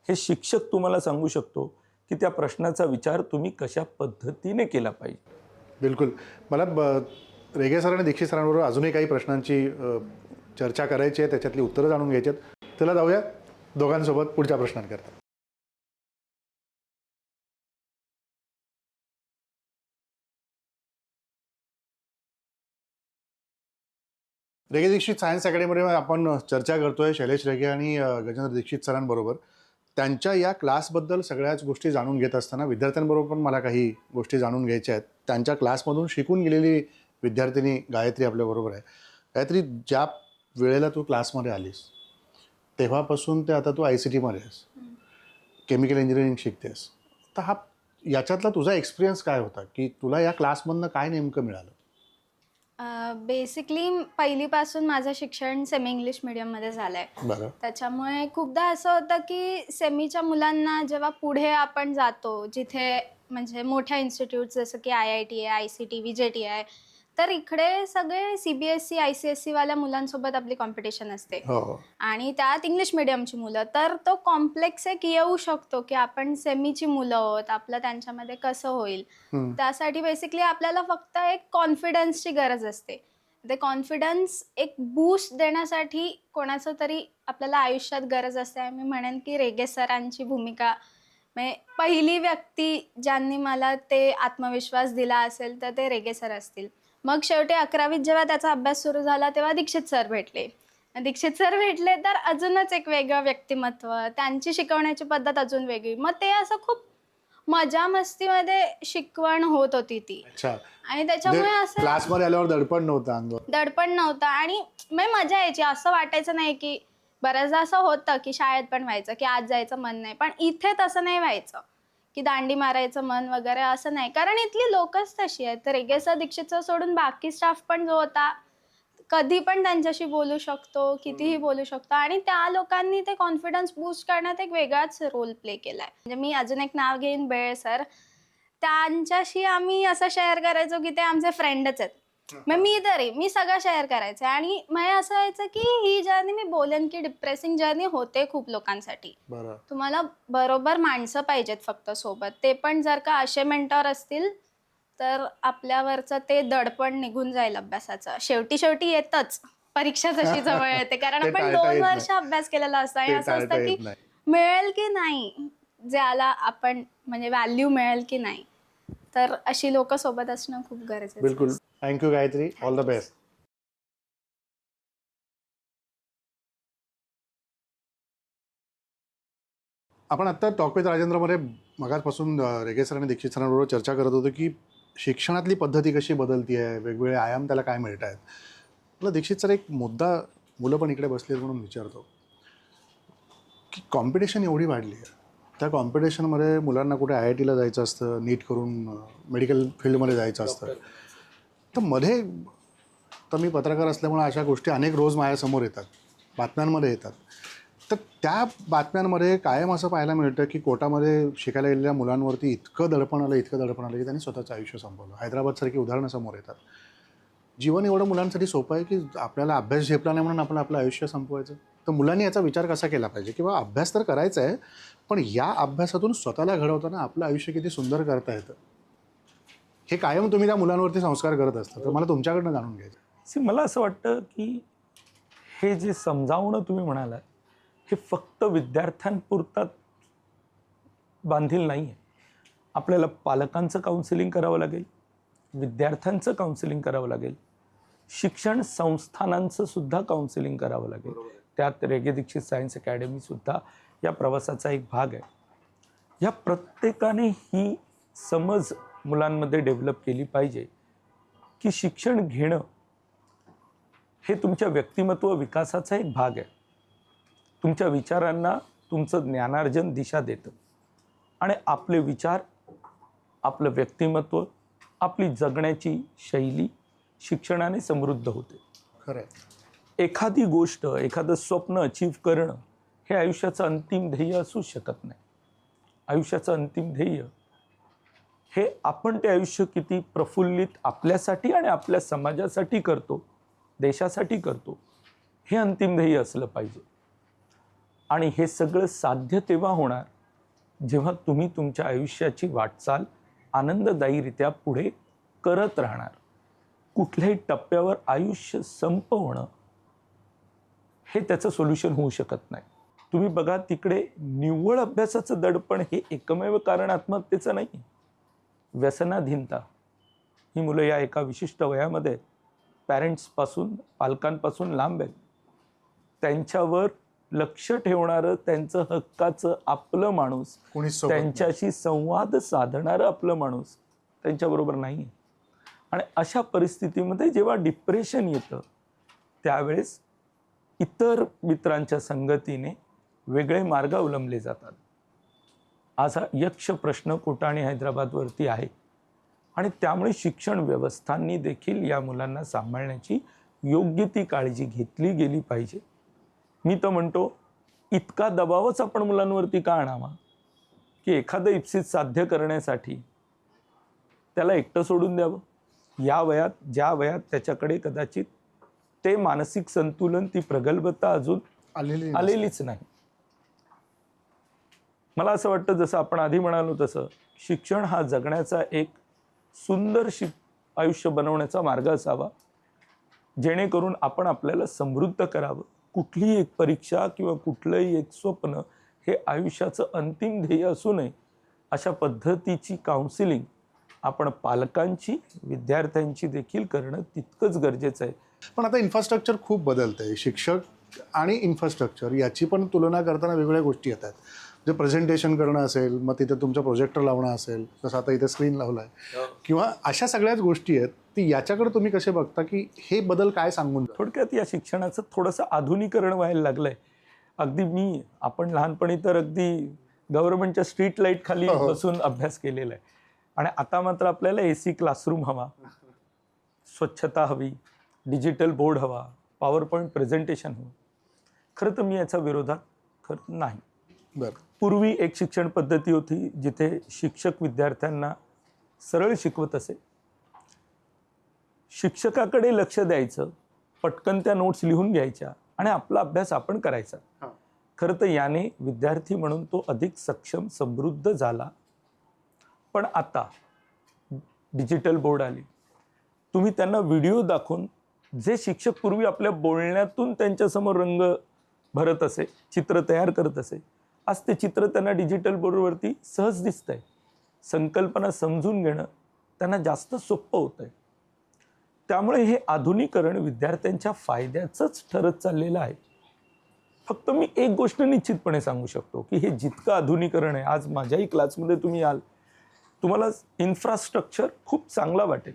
हे शिक्षक तुम्हाला सांगू शकतो की त्या प्रश्नाचा विचार तुम्ही कशा पद्धतीने केला पाहिजे. बिलकुल. मला रेगे सर आणि दीक्षित सरांबरोबर अजूनही काही प्रश्नांची चर्चा करायची आहे, त्याच्यातली उत्तरं जाणून घ्यायची आहेत. त्याला जाऊया दोघांसोबत पुढच्या प्रश्नांकरता. रेगे दीक्षित सायन्स अकॅडमीमध्ये आपण चर्चा करतोय शैलेश रेगे आणि गजेंद्र दीक्षित सरांबरोबर. त्यांच्या या क्लासबद्दल सगळ्याच गोष्टी जाणून घेत असताना विद्यार्थ्यांबरोबर पण मला काही गोष्टी जाणून घ्यायच्या आहेत. त्यांच्या क्लासमधून शिकून गेलेली विद्यार्थिनी गायत्री आपल्याबरोबर आहे. गायत्री, ज्या वेळेला तू क्लासमध्ये आलीस तेव्हापासून ते आता तू ICTमध्ये आहेस, केमिकल इंजिनिअरिंग शिकतेस. तर याच्यातला तुझा एक्सपिरियन्स काय होता, की तुला या क्लासमधनं काय नेमकं मिळालं? बेसिकली पहिलीपासून माझं शिक्षण सेमी इंग्लिश मीडियममध्ये झालं आहे. बरं. त्याच्यामुळे खूपदा असं होतं की सेमीच्या मुलांना जेव्हा पुढे आपण जातो, जिथे म्हणजे मोठ्या इन्स्टिट्यूट जसं की IIT आहे, ICT, VJT आहे, तर इकडे सगळे CBSE, ICSE मुलांसोबत आपली कॉम्पिटिशन असते हो. आणि त्यात इंग्लिश मिडियमची मुलं. तर तो कॉम्प्लेक्स एक येऊ शकतो की आपण सेमीची मुलं आहोत, आपलं त्यांच्यामध्ये कसं होईल. त्यासाठी बेसिकली आपल्याला फक्त एक कॉन्फिडन्सची गरज असते. ते कॉन्फिडन्स एक बूस्ट देण्यासाठी कोणाचं तरी आपल्याला आयुष्यात गरज असते. मी म्हणेन की रेगे सरांची भूमिका, म्हणजे पहिली व्यक्ती ज्यांनी मला ते आत्मविश्वास दिला असेल तर ते रेगे सर असतील. मग शेवटी 11वीत जेव्हा त्याचा अभ्यास सुरू झाला तेव्हा दीक्षित सर भेटले. दीक्षित सर भेटले तर अजूनच एक वेगळं व्यक्तिमत्व, त्यांची शिकवण्याची पद्धत अजून वेगळी. मग ते असं खूप मजा मस्तीमध्ये शिकवण होत होती ती. अच्छा, आणि त्याच्यामुळे असं क्लासमध्ये आल्यावर दडपण नव्हतं अंगावर. दडपण नव्हतं आणि म्हणजे मजा यायची. असं वाटायचं नाही की बऱ्याचदा असं होतं की शाळेत पण व्हायचं की आज जायचं मन नाही, पण इथे तसं नाही व्हायचं की दांडी मारायचं मन वगैरे असं नाही, कारण इथली लोकच तशी आहेत. तर रेगे सर, दीक्षित सर सोडून बाकी स्टाफ पण जो होता कधी पण त्यांच्याशी बोलू शकतो, कितीही बोलू शकतो आणि त्या लोकांनी ते कॉन्फिडन्स बूस्ट करण्यात एक वेगळाच रोल प्ले केलाय. म्हणजे मी अजून एक नाव घेईन, बेळे सर. त्यांच्याशी आम्ही असं शेअर करायचो की ते आमचे फ्रेंडच आहेत. मग मी सगळं शेअर करायचे आणि मला असं व्हायचं की ही जर्नी, मी बोलेन की डिप्रेसिंग जर्नी होते खूप लोकांसाठी. बरं. तुम्हाला बरोबर माणसं पाहिजेत फक्त सोबत. ते पण जर का असे मेंटॉर असतील तर आपल्यावरचं ते दडपण निघून जाईल अभ्यासाचं. शेवटी येतच. परीक्षा जशी जवळ येते, कारण ते आपण टाळता 2 येत वर्ष नाही. अभ्यास केलेला असतो आणि ते असं टाळता असतं की येत नाही. मिळेल की नाही, ज्याला आपण म्हणजे व्हॅल्यू मिळेल की नाही. तर अशी लोक सोबत असणं खूप गरजेचं आहे. बिलकुल. Thank you Gayatri. All the best. आपण आत्ता टॉक विथ राजेंद्रमध्ये मगाचपासून रेगे सर आणि दीक्षित सरांबरोबर चर्चा करत होतो की शिक्षणातली पद्धती कशी बदलती आहे, वेगवेगळे आयाम त्याला काय मिळत आहेत. मला दीक्षित सर एक मुद्दा, मुलं पण इकडे बसले म्हणून विचारतो की कॉम्पिटिशन एवढी वाढली आहे, त्या कॉम्पिटिशनमध्ये मुलांना कुठे IITला जायचं असतं, नीट करून मेडिकल फील्डमध्ये जायचं असतं. तर मध्ये, तर मी पत्रकार असल्यामुळे अशा गोष्टी अनेक रोज माझ्यासमोर येतात, बातम्यांमध्ये येतात. तर त्या बातम्यांमध्ये कायम असं पाहायला मिळतं की कोटामध्ये शिकायला गेलेल्या मुलांवरती इतकं दडपण आलं की त्यांनी स्वतःचं आयुष्य संपवलं. हैदराबादसारखी उदाहरणं समोर येतात. जीवन एवढं मुलांसाठी सोपं आहे की आपल्याला अभ्यास झेपला नाही म्हणून आपण आपलं आयुष्य संपवायचं. तर मुलांनी याचा विचार कसा केला पाहिजे की बाबा अभ्यास तर करायचा आहे, पण या अभ्यासातून स्वतःला घडवताना आपलं आयुष्य किती सुंदर करता येतं, हे कायम तुम्ही त्या मुलांवरती संस्कार करत असता. तर मला तुमच्याकडनं जाणून घ्यायचं. मला असं वाटतं की हे जे समजावणं तुम्ही म्हणालात, हे फक्त विद्यार्थ्यांपुरता बांधील नाही आहे. आपल्याला पालकांचं काउन्सिलिंग करावं लागेल, विद्यार्थ्यांचं काउन्सिलिंग करावं लागेल, शिक्षण संस्थानांचं सुद्धा काउन्सिलिंग करावं लागेल. त्यात रेगे दीक्षित सायन्स अकॅडमीसुद्धा या प्रवासाचा एक भाग आहे. या प्रत्येकाने ही समज मुलांमध्ये डेव्हलप केली पाहिजे की शिक्षण घेणं हे तुमच्या व्यक्तिमत्व विकासाचा एक भाग आहे. तुमच्या विचारांना तुमचं ज्ञानार्जन दिशा देतं आणि आपले विचार, आपलं व्यक्तिमत्व, आपली जगण्याची शैली शिक्षणाने समृद्ध होते. खरं. एखादी गोष्ट, एखादं स्वप्न अचीव करणं हे आयुष्याचं अंतिम ध्येय असू शकत नाही. आयुष्याचं अंतिम ध्येय हे आपण ते आयुष्य किती प्रफुल्लित आपल्यासाठी आणि आपल्या समाजासाठी करतो, देशासाठी करतो, हे अंतिम ध्येय असलं पाहिजे. आणि हे सगळं साध्य तेव्हा होणार जेव्हा तुम्ही तुमच्या आयुष्याची वाटचाल आनंददायीरित्या पुढे करत राहणार. कुठल्याही टप्प्यावर आयुष्य संपवणं हे त्याचं सोल्युशन होऊ शकत नाही. तुम्ही बघा, तिकडे निव्वळ अभ्यासाचं दडपण हे एकमेव कारण आत्महत्येचं नाही. व्यसनाधीनता ही मुलं या एका विशिष्ट वयामध्ये पॅरेंट्सपासून, पालकांपासून लांब आहेत. त्यांच्यावर लक्ष ठेवणारं, त्यांचं हक्काचं आपलं माणूस, त्यांच्याशी संवाद साधणारं आपलं माणूस त्यांच्याबरोबर नाही आहे. आणि अशा परिस्थितीमध्ये जेव्हा डिप्रेशन येतं त्यावेळेस इतर मित्रांच्या संगतीने वेगळे मार्ग अवलंबले जातात. आज हा यक्ष प्रश्न कोटा आणि हैदराबादवरती आहे आणि त्यामुळे शिक्षण व्यवस्थांनी देखील या मुलांना सांभाळण्याची योग्य ती काळजी घेतली गेली पाहिजे. मी तर म्हणतो, इतका दबावच आपण मुलांवरती का आणावा की एखादं इप्सित साध्य करण्यासाठी त्याला एकटं सोडून द्यावं. या वयात, ज्या वयात त्याच्याकडे कदाचित ते मानसिक संतुलन, ती प्रगल्भता अजून आलेलीच नाही. मला असं वाटतं, जसं आपण आधी म्हणालो तसं शिक्षण हा जगण्याचा एक सुंदर आयुष्य बनवण्याचा मार्ग असावा, जेणेकरून आपण आपल्याला समृद्ध करावं. कुठलीही एक परीक्षा किंवा कुठलंही एक स्वप्न हे आयुष्याचं अंतिम ध्येय असू नये, अशा पद्धतीची काउन्सिलिंग आपण पालकांची, विद्यार्थ्यांची देखील करणं तितकंच गरजेचं आहे. पण आता इन्फ्रास्ट्रक्चर खूप बदलतं आहे. शिक्षक आणि इन्फ्रास्ट्रक्चर याची पण तुलना करताना वेगवेगळ्या गोष्टी येतात. जे प्रेझेंटेशन करणं असेल, मग तिथे तुमचं प्रोजेक्टर लावणं असेल, जसं आता इथे स्क्रीन लावलं आहे, किंवा अशा सगळ्याच गोष्टी आहेत, ती याच्याकडे तुम्ही कसे बघता की हे बदल काय सांगून जातात? थोडक्यात या शिक्षणाचं थोडंसं आधुनिकरण व्हायला लागलंय. अगदी आपण लहानपणी तर अगदी गव्हर्नमेंटच्या स्ट्रीट लाईट खाली बसून अभ्यास केलेला आहे, आणि आता मात्र आपल्याला AC क्लासरूम हवा, स्वच्छता हवी, डिजिटल बोर्ड हवा, पॉवर पॉईंट प्रेझेंटेशन हवं. खरं तर मी याचा विरोधात खरं नाही. बरं. पूर्वी एक शिक्षण पद्धती होती जिथे शिक्षक विद्यार्थ्यांना सरळ शिकवत असे. शिक्षकाकडे लक्ष द्यायचं, पटकन त्या नोट्स लिहून घ्यायच्या आणि आपला अभ्यास आपण करायचा. खरं तर याने विद्यार्थी म्हणून तो अधिक सक्षम, समृद्ध झाला. पण आता डिजिटल बोर्ड आली. तुम्ही त्यांना व्हिडिओ दाखवून, जे शिक्षक पूर्वी आपल्या बोलण्यातून त्यांच्यासमोर रंग भरत असे, चित्र तयार करत असे, आज ते चित्र त्यांना डिजिटल बोर्डवरती सहज दिसतंय. संकल्पना समजून घेणं त्यांना जास्त सोपं होतंय. त्यामुळे हे आधुनिकरण विद्यार्थ्यांच्या फायद्याचंच ठरत चाललेलं आहे. फक्त मी एक गोष्ट निश्चितपणे सांगू शकतो की हे जितकं आधुनिकरण आहे, आज माझ्याही क्लासमध्ये तुम्ही याल, तुम्हाला इन्फ्रास्ट्रक्चर खूप चांगला वाटेल.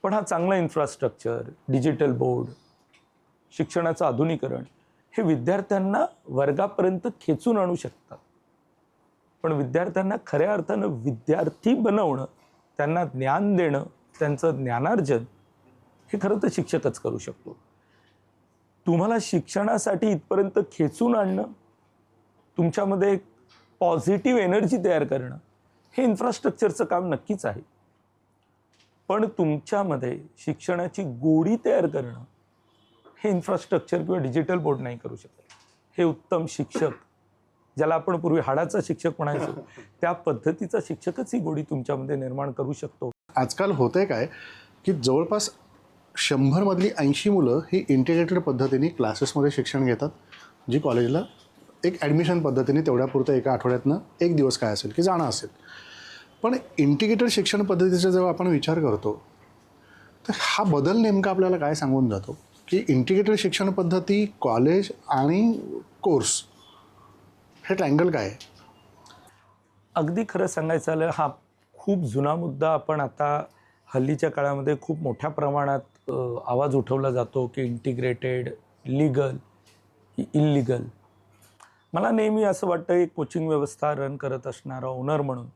पण हा चांगला इन्फ्रास्ट्रक्चर, डिजिटल बोर्ड, शिक्षणाचं आधुनिकरण हे विद्यार्थ्यांना वर्गापर्यंत खेचून आणू शकतात. पण विद्यार्थ्यांना खऱ्या अर्थानं विद्यार्थी बनवणं, त्यांना ज्ञान देणं, त्यांचं ज्ञानार्जन हे खरं तर शिक्षकच करू शकतो. तुम्हाला शिक्षणासाठी इथपर्यंत खेचून आणणं, तुमच्यामध्ये एक पॉझिटिव्ह एनर्जी तयार करणं, हे इन्फ्रास्ट्रक्चरचं काम नक्कीच आहे. पण तुमच्यामध्ये शिक्षणाची गोडी तयार करणं हे इन्फ्रास्ट्रक्चर किंवा डिजिटल बोर्ड नाही करू शकत. हे उत्तम शिक्षक, ज्याला आपण पूर्वी हाडाचा शिक्षक म्हणायचो, त्या पद्धतीचा शिक्षकच ही गोडी तुमच्यामध्ये निर्माण करू शकतो. आजकाल होतंय काय की जवळपास 100 मधली 80 मुलं ही इंटिग्रेटेड पद्धतीने क्लासेसमध्ये शिक्षण घेतात, जी कॉलेजला एक ॲडमिशन पद्धतीने तेवढ्यापुरतं एका आठवड्यातनं एक दिवस काय असेल की जाणं असेल. पण इंटिग्रेटेड शिक्षण पद्धतीचा जेव्हा आपण विचार करतो, तर हा बदल नेमका आपल्याला काय सांगून जातो की इंटिग्रेटेड शिक्षण पद्धती, कॉलेज आणि कोर्स, हे ट्रायंगल काय आहे? अगदी खरं सांगायचं झालं, हा खूप जुना मुद्दा आपण आता हल्लीच्या काळामध्ये खूप मोठ्या प्रमाणात आवाज उठवला जातो की इंटिग्रेटेड, लीगल की इल्लीगल. मला नेहमी असं वाटतं, एक कोचिंग व्यवस्था रन करत असणारा ओनर म्हणून,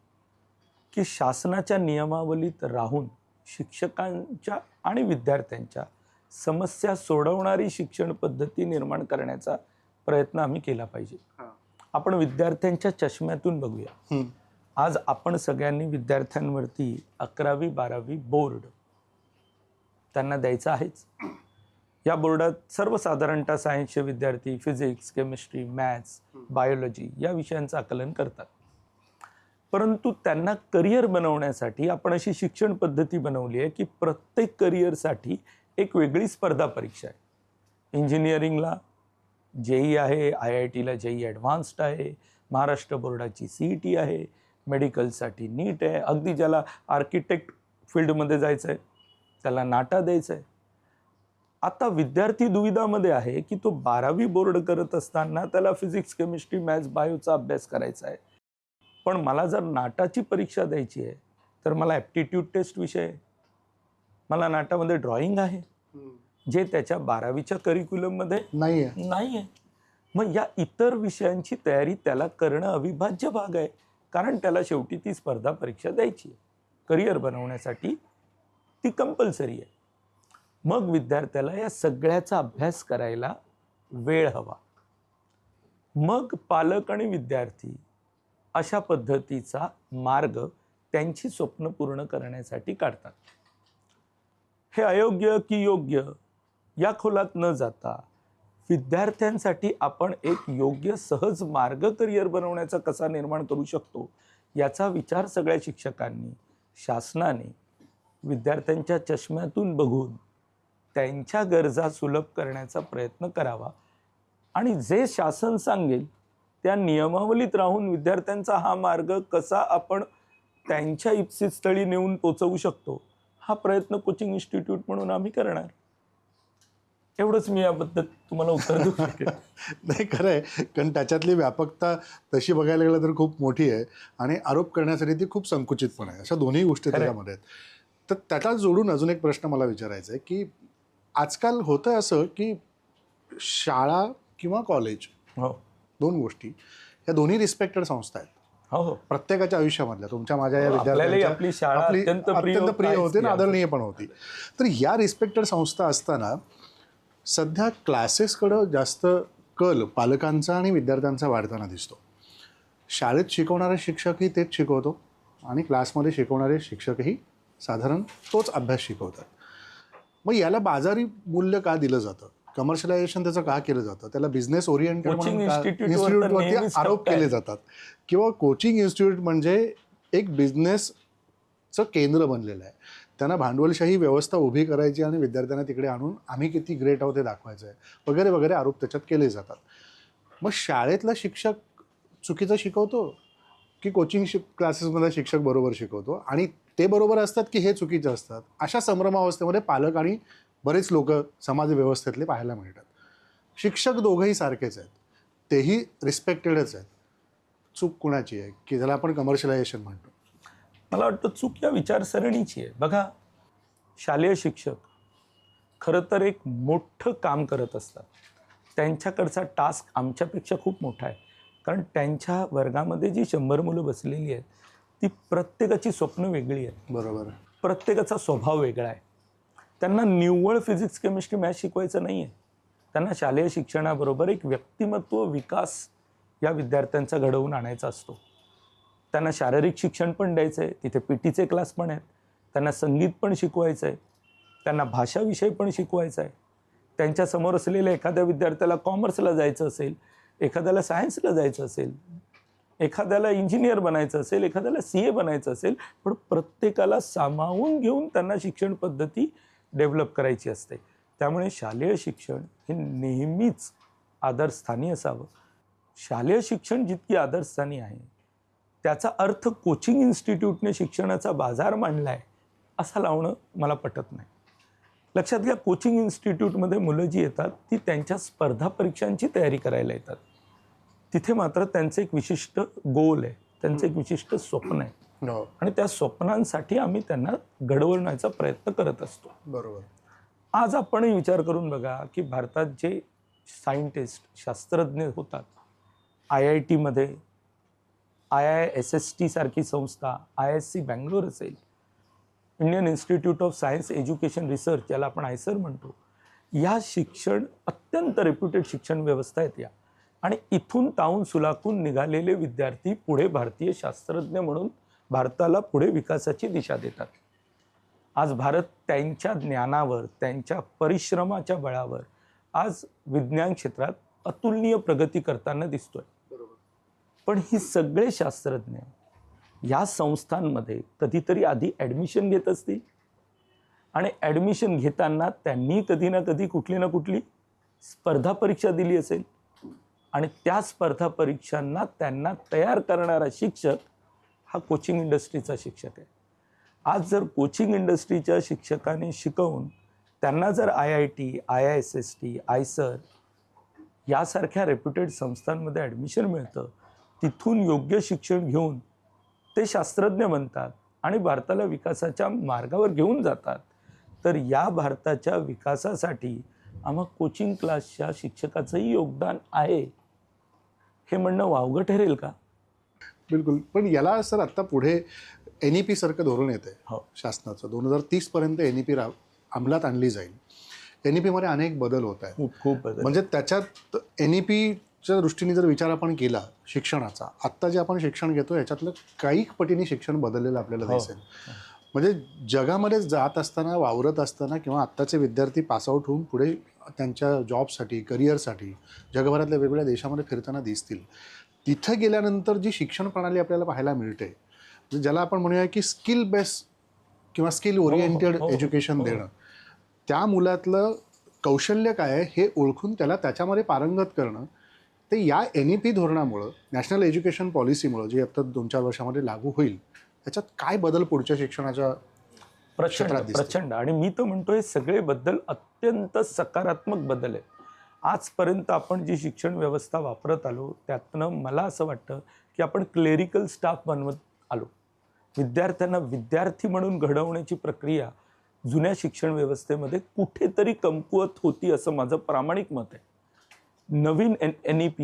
की शासनाच्या नियमावलीत राहून शिक्षकांच्या आणि विद्यार्थ्यांच्या समस्या सोडवणारी शिक्षण पद्धती निर्माण करण्याचा प्रयत्न आम्ही केला पाहिजे. आपण विद्यार्थ्यांच्या चष्म्यातून बघूया. आज आपण सगळ्यांनी विद्यार्थ्यांवरती 11वी 12वी बोर्ड त्यांना द्यायचं आहेच. या बोर्डात सर्वसाधारणतः सायन्सचे विद्यार्थी फिजिक्स, केमिस्ट्री, मॅथ्स, बायोलॉजी या विषयांचं आकलन करतात. परंतु त्यांना करिअर बनवण्यासाठी आपण अशी शिक्षण पद्धती बनवली आहे की प्रत्येक करिअरसाठी एक वेगळी स्पर्धा परीक्षा आहे. इंजिनिअरिंगला JEE आहे, IITला JEE ॲडव्हान्स्ड आहे, महाराष्ट्र बोर्डाची CET आहे, मेडिकलसाठी नीट आहे, अगदी ज्याला आर्किटेक्ट फील्डमध्ये जायचं आहे त्याला नाटा द्यायचं आहे. आता विद्यार्थी दुविधामध्ये आहे की तो 12वी बोर्ड करत असताना त्याला फिजिक्स, केमिस्ट्री, मॅथ्स, बायोचा अभ्यास करायचा आहे. पण मला जर नाटाची परीक्षा द्यायची आहे तर मला ॲप्टिट्यूड टेस्ट विषय आहे, मला नाटामध्ये ड्रॉइंग आहे, जे त्याच्या 12वीच्या करिक्युलममध्ये नाही आहे. नाही आहे. मग या इतर विषयांची तयारी त्याला करणं अविभाज्य भाग आहे, कारण त्याला शेवटी ती स्पर्धा परीक्षा द्यायची आहे. करिअर बनवण्यासाठी ती कंपल्सरी आहे. मग विद्यार्थ्याला या सगळ्याचा अभ्यास करायला वेळ हवा. मग पालक आणि विद्यार्थी अशा पद्धतीचा मार्ग त्यांची स्वप्न पूर्ण करण्यासाठी काढतात. हे अयोग्य की योग्य या खोलात न जाता विद्यार्थ्यांसाठी आपण एक योग्य सहज मार्ग करिअर बनवण्याचा कसा निर्माण करू शकतो याचा विचार सगळ्या शिक्षकांनी, शासनाने विद्यार्थ्यांच्या चष्म्यातून बघून त्यांच्या गरजा सुलभ करण्याचा प्रयत्न करावा. आणि जे शासन सांगेल त्या नियमावलीत राहून विद्यार्थ्यांचा हा मार्ग कसा आपण त्यांच्या इप्सितस्थळी नेऊन पोचवू शकतो, हा प्रयत्न कोचिंग इन्स्टिट्यूट म्हणून आम्ही करणार. एवढंच मी याबद्दल तुम्हाला उत्तर देऊ शकेन. नाही खरं आहे, कारण त्याच्यातली व्यापकता तशी बघायला गेलं तर खूप मोठी आहे आणि आरोप करण्यासाठी ती खूप संकुचित पण आहे. अशा दोन्ही गोष्टी खरं आहे. त्याच्यामध्ये आहेत. तर त्याला जोडून अजून एक प्रश्न मला विचारायचा आहे की आजकाल होतं असं की शाळा किंवा कॉलेज, हो दोन गोष्टी, या दोन्ही रिस्पेक्टेड संस्था आहेत हो हो प्रत्येकाच्या आयुष्यामधल्या. तुमच्या माझ्या या आपल्यालाही विद्यार्थ्यांच्या आपली शाळा अत्यंत प्रिय प्रिय होते आणि आहेच. आदरणीय पण होती. तर या रिस्पेक्टेड संस्था असताना सध्या क्लासेसकडं जास्त कल पालकांचा आणि विद्यार्थ्यांचा वाढताना दिसतो. शाळेत शिकवणारा शिक्षकही तेच शिकवतो आणि क्लासमध्ये शिकवणारे शिक्षकही साधारण तोच अभ्यास शिकवतात. मग याला बाजारी मूल्य का दिलं जातं? कमर्शियलायझेशन त्याचं का केलं जातं? त्याला बिझनेस ओरिएंटेड कोचिंग इन्स्टिट्यूटवर तर इन्स्टिट्यूटवरती नेहमीच आरोप ठपका आहे. केले जातात किंवा कोचिंग इन्स्टिट्यूट म्हणजे एक बिझनेसचं केंद्र बनलेलं आहे. त्यांना भांडवलशाही व्यवस्था उभी करायची आणि विद्यार्थ्यांना तिकडे आणून आम्ही किती ग्रेट आहोत हे दाखवायचं आहे वगैरे वगैरे आरोप त्याच्यात केले जातात. मग शाळेतला शिक्षक चुकीचं शिकवतो की कोचिंग क्लासेसमधला शिक्षक बरोबर शिकवतो आणि ते बरोबर असतात की हे चुकीचे असतात? अशा संभ्रमावस्थेमध्ये पालक आणि बरेच लोक समाज व्यवस्थेतले पाहायला मिळतात. शिक्षक दोघंही सारखेच आहेत, तेही रिस्पेक्टेडच आहेत. चूक कुणाची आहे की ज्याला आपण कमर्शियलायझेशन म्हणतो? मला वाटतं चूक या विचारसरणीची आहे. बघा, शालेय शिक्षक खरं तर एक मोठं काम करत असतात. त्यांच्याकडचा टास्क आमच्यापेक्षा खूप मोठा आहे. कारण त्यांच्या वर्गामध्ये जी 100 मुलं बसलेली आहेत ती प्रत्येकाची स्वप्न वेगळी आहेत. बरोबर. प्रत्येकाचा स्वभाव वेगळा आहे. त्यांना निव्वळ फिजिक्स केमिस्ट्री मॅथ्स शिकवायचं नाही आहे. त्यांना शालेय शिक्षणाबरोबर एक व्यक्तिमत्व विकास या विद्यार्थ्यांचा घडवून आणायचा असतो. त्यांना शारीरिक शिक्षण पण द्यायचं आहे, तिथे पीटीचे क्लास पण आहेत. त्यांना संगीत पण शिकवायचं आहे, त्यांना भाषा विषय पण शिकवायचा आहे. त्यांच्यासमोर असलेल्या एखाद्या विद्यार्थ्याला कॉमर्सला जायचं असेल, एखाद्याला सायन्सला जायचं असेल, एखाद्याला इंजिनियर बनायचं असेल, एखाद्याला CA बनायचं असेल, पण प्रत्येकाला सामावून घेऊन त्यांना शिक्षण पद्धती डेव्हलप करायची असते. त्यामुळे शालेय शिक्षण हे नेहमीच आदरस्थानी असावं. शालेय शिक्षण जितकी आदरस्थानी आहे त्याचा अर्थ कोचिंग इन्स्टिट्यूटने शिक्षणाचा बाजार मांडला आहे असं लावणं मला पटत नाही. लक्षात घ्या, कोचिंग इन्स्टिट्यूटमध्ये मुलं जी येतात ती त्यांच्या स्पर्धा परीक्षांची तयारी करायला येतात. तिथे मात्र त्यांचं एक विशिष्ट गोल आहे, त्यांचं एक विशिष्ट स्वप्न आहे हो, आणि त्या स्वप्नांसाठी आम्ही त्यांना घडवण्याचा प्रयत्न करत असतो. बरोबर. आज आपणही विचार करून बघा की भारतात जे सायंटिस्ट शास्त्रज्ञ होतात, IITमध्ये IISST सारखी संस्था, IISc बँगलोर असेल, Indian institute of science education research ज्याला आपण ISER म्हणतो, या शिक्षण अत्यंत रेप्युटेड शिक्षण व्यवस्था आहेत या. आणि इथून तावून सुलाखून निघालेले विद्यार्थी पुढे भारतीय शास्त्रज्ञ म्हणून भारताला पुढे विकासाची दिशा देतात. आज भारत त्यांच्या ज्ञानावर, त्यांच्या परिश्रमाच्या बळावर आज विज्ञान क्षेत्रात अतुलनीय प्रगती करताना दिसतोय. पण ही सगळे शास्त्रज्ञ या संस्थांमध्ये कधीतरी आधी ॲडमिशन घेत असतील आणि ॲडमिशन घेताना त्यांनी कधी ना कधी कुठली ना कुठली स्पर्धा परीक्षा दिली असेल आणि त्या स्पर्धा परीक्षांना त्यांना तयार करणारा शिक्षक हा कोचिंग इंडस्ट्रीचा शिक्षक आहे. आज जर कोचिंग इंडस्ट्रीच्या शिक्षकाने शिकवून त्यांना जर IIT, IISST, ISER यासारख्या रेप्युटेड संस्थांमध्ये ॲडमिशन मिळतं, तिथून योग्य शिक्षण घेऊन ते शास्त्रज्ञ बनतात आणि भारताला विकासाच्या मार्गावर घेऊन जातात, तर या भारताच्या विकासासाठी आम्हा कोचिंग क्लासच्या शिक्षकाचंही योगदान आहे हे म्हणणं वावगं ठरेल का? बिलकुल. पण याला सर आत्ता पुढे NEP सारखं धोरण येतं आहे हो. शासनाचं. 2030 पर्यंत NEP अंमलात आणली जाईल. NEP मध्ये अनेक बदल होत आहेत. खूप खूप बदल. म्हणजे त्याच्यात NEPच्या दृष्टीने जर विचार आपण केला शिक्षणाचा, आत्ता जे आपण शिक्षण घेतो याच्यातलं काही पटीने शिक्षण बदललेलं आपल्याला हो. दिसेल. म्हणजे जगामध्ये जात असताना, वावरत असताना किंवा आत्ताचे विद्यार्थी पासआउट होऊन पुढे त्यांच्या जॉबसाठी, करिअरसाठी जगभरातल्या वेगवेगळ्या देशामध्ये फिरताना दिसतील. तिथं गेल्यानंतर जी शिक्षण प्रणाली आपल्याला पाहायला मिळते, ज्याला आपण म्हणूया की स्किल बेस्ड किंवा स्किल ओरिएंटेड एज्युकेशन देणं, त्या मुलातलं कौशल्य काय आहे हे ओळखून त्याला त्याच्यामध्ये पारंगत करणं, ते या NEP धोरणामुळं, नॅशनल एज्युकेशन पॉलिसीमुळं, जी आता 2-4 वर्षामध्ये लागू होईल, त्याच्यात काय बदल पुढच्या शिक्षणाच्या प्रचंड क्षेत्रात दिसते. प्रचंड. आणि मी तर म्हणतोय सगळे बदल अत्यंत सकारात्मक बदल आहेत. आजपर्यंत आपण जी शिक्षण व्यवस्था वापरत आलो त्यातनं मला असं वाटतं की आपण क्लेरिकल स्टाफ बनवत आलो. विद्यार्थ्यांना विद्यार्थी म्हणून घडवण्याची प्रक्रिया जुन्या शिक्षण व्यवस्थेमध्ये कुठेतरी कमकुवत होती असं माझं प्रामाणिक मत आहे. नवीन NEP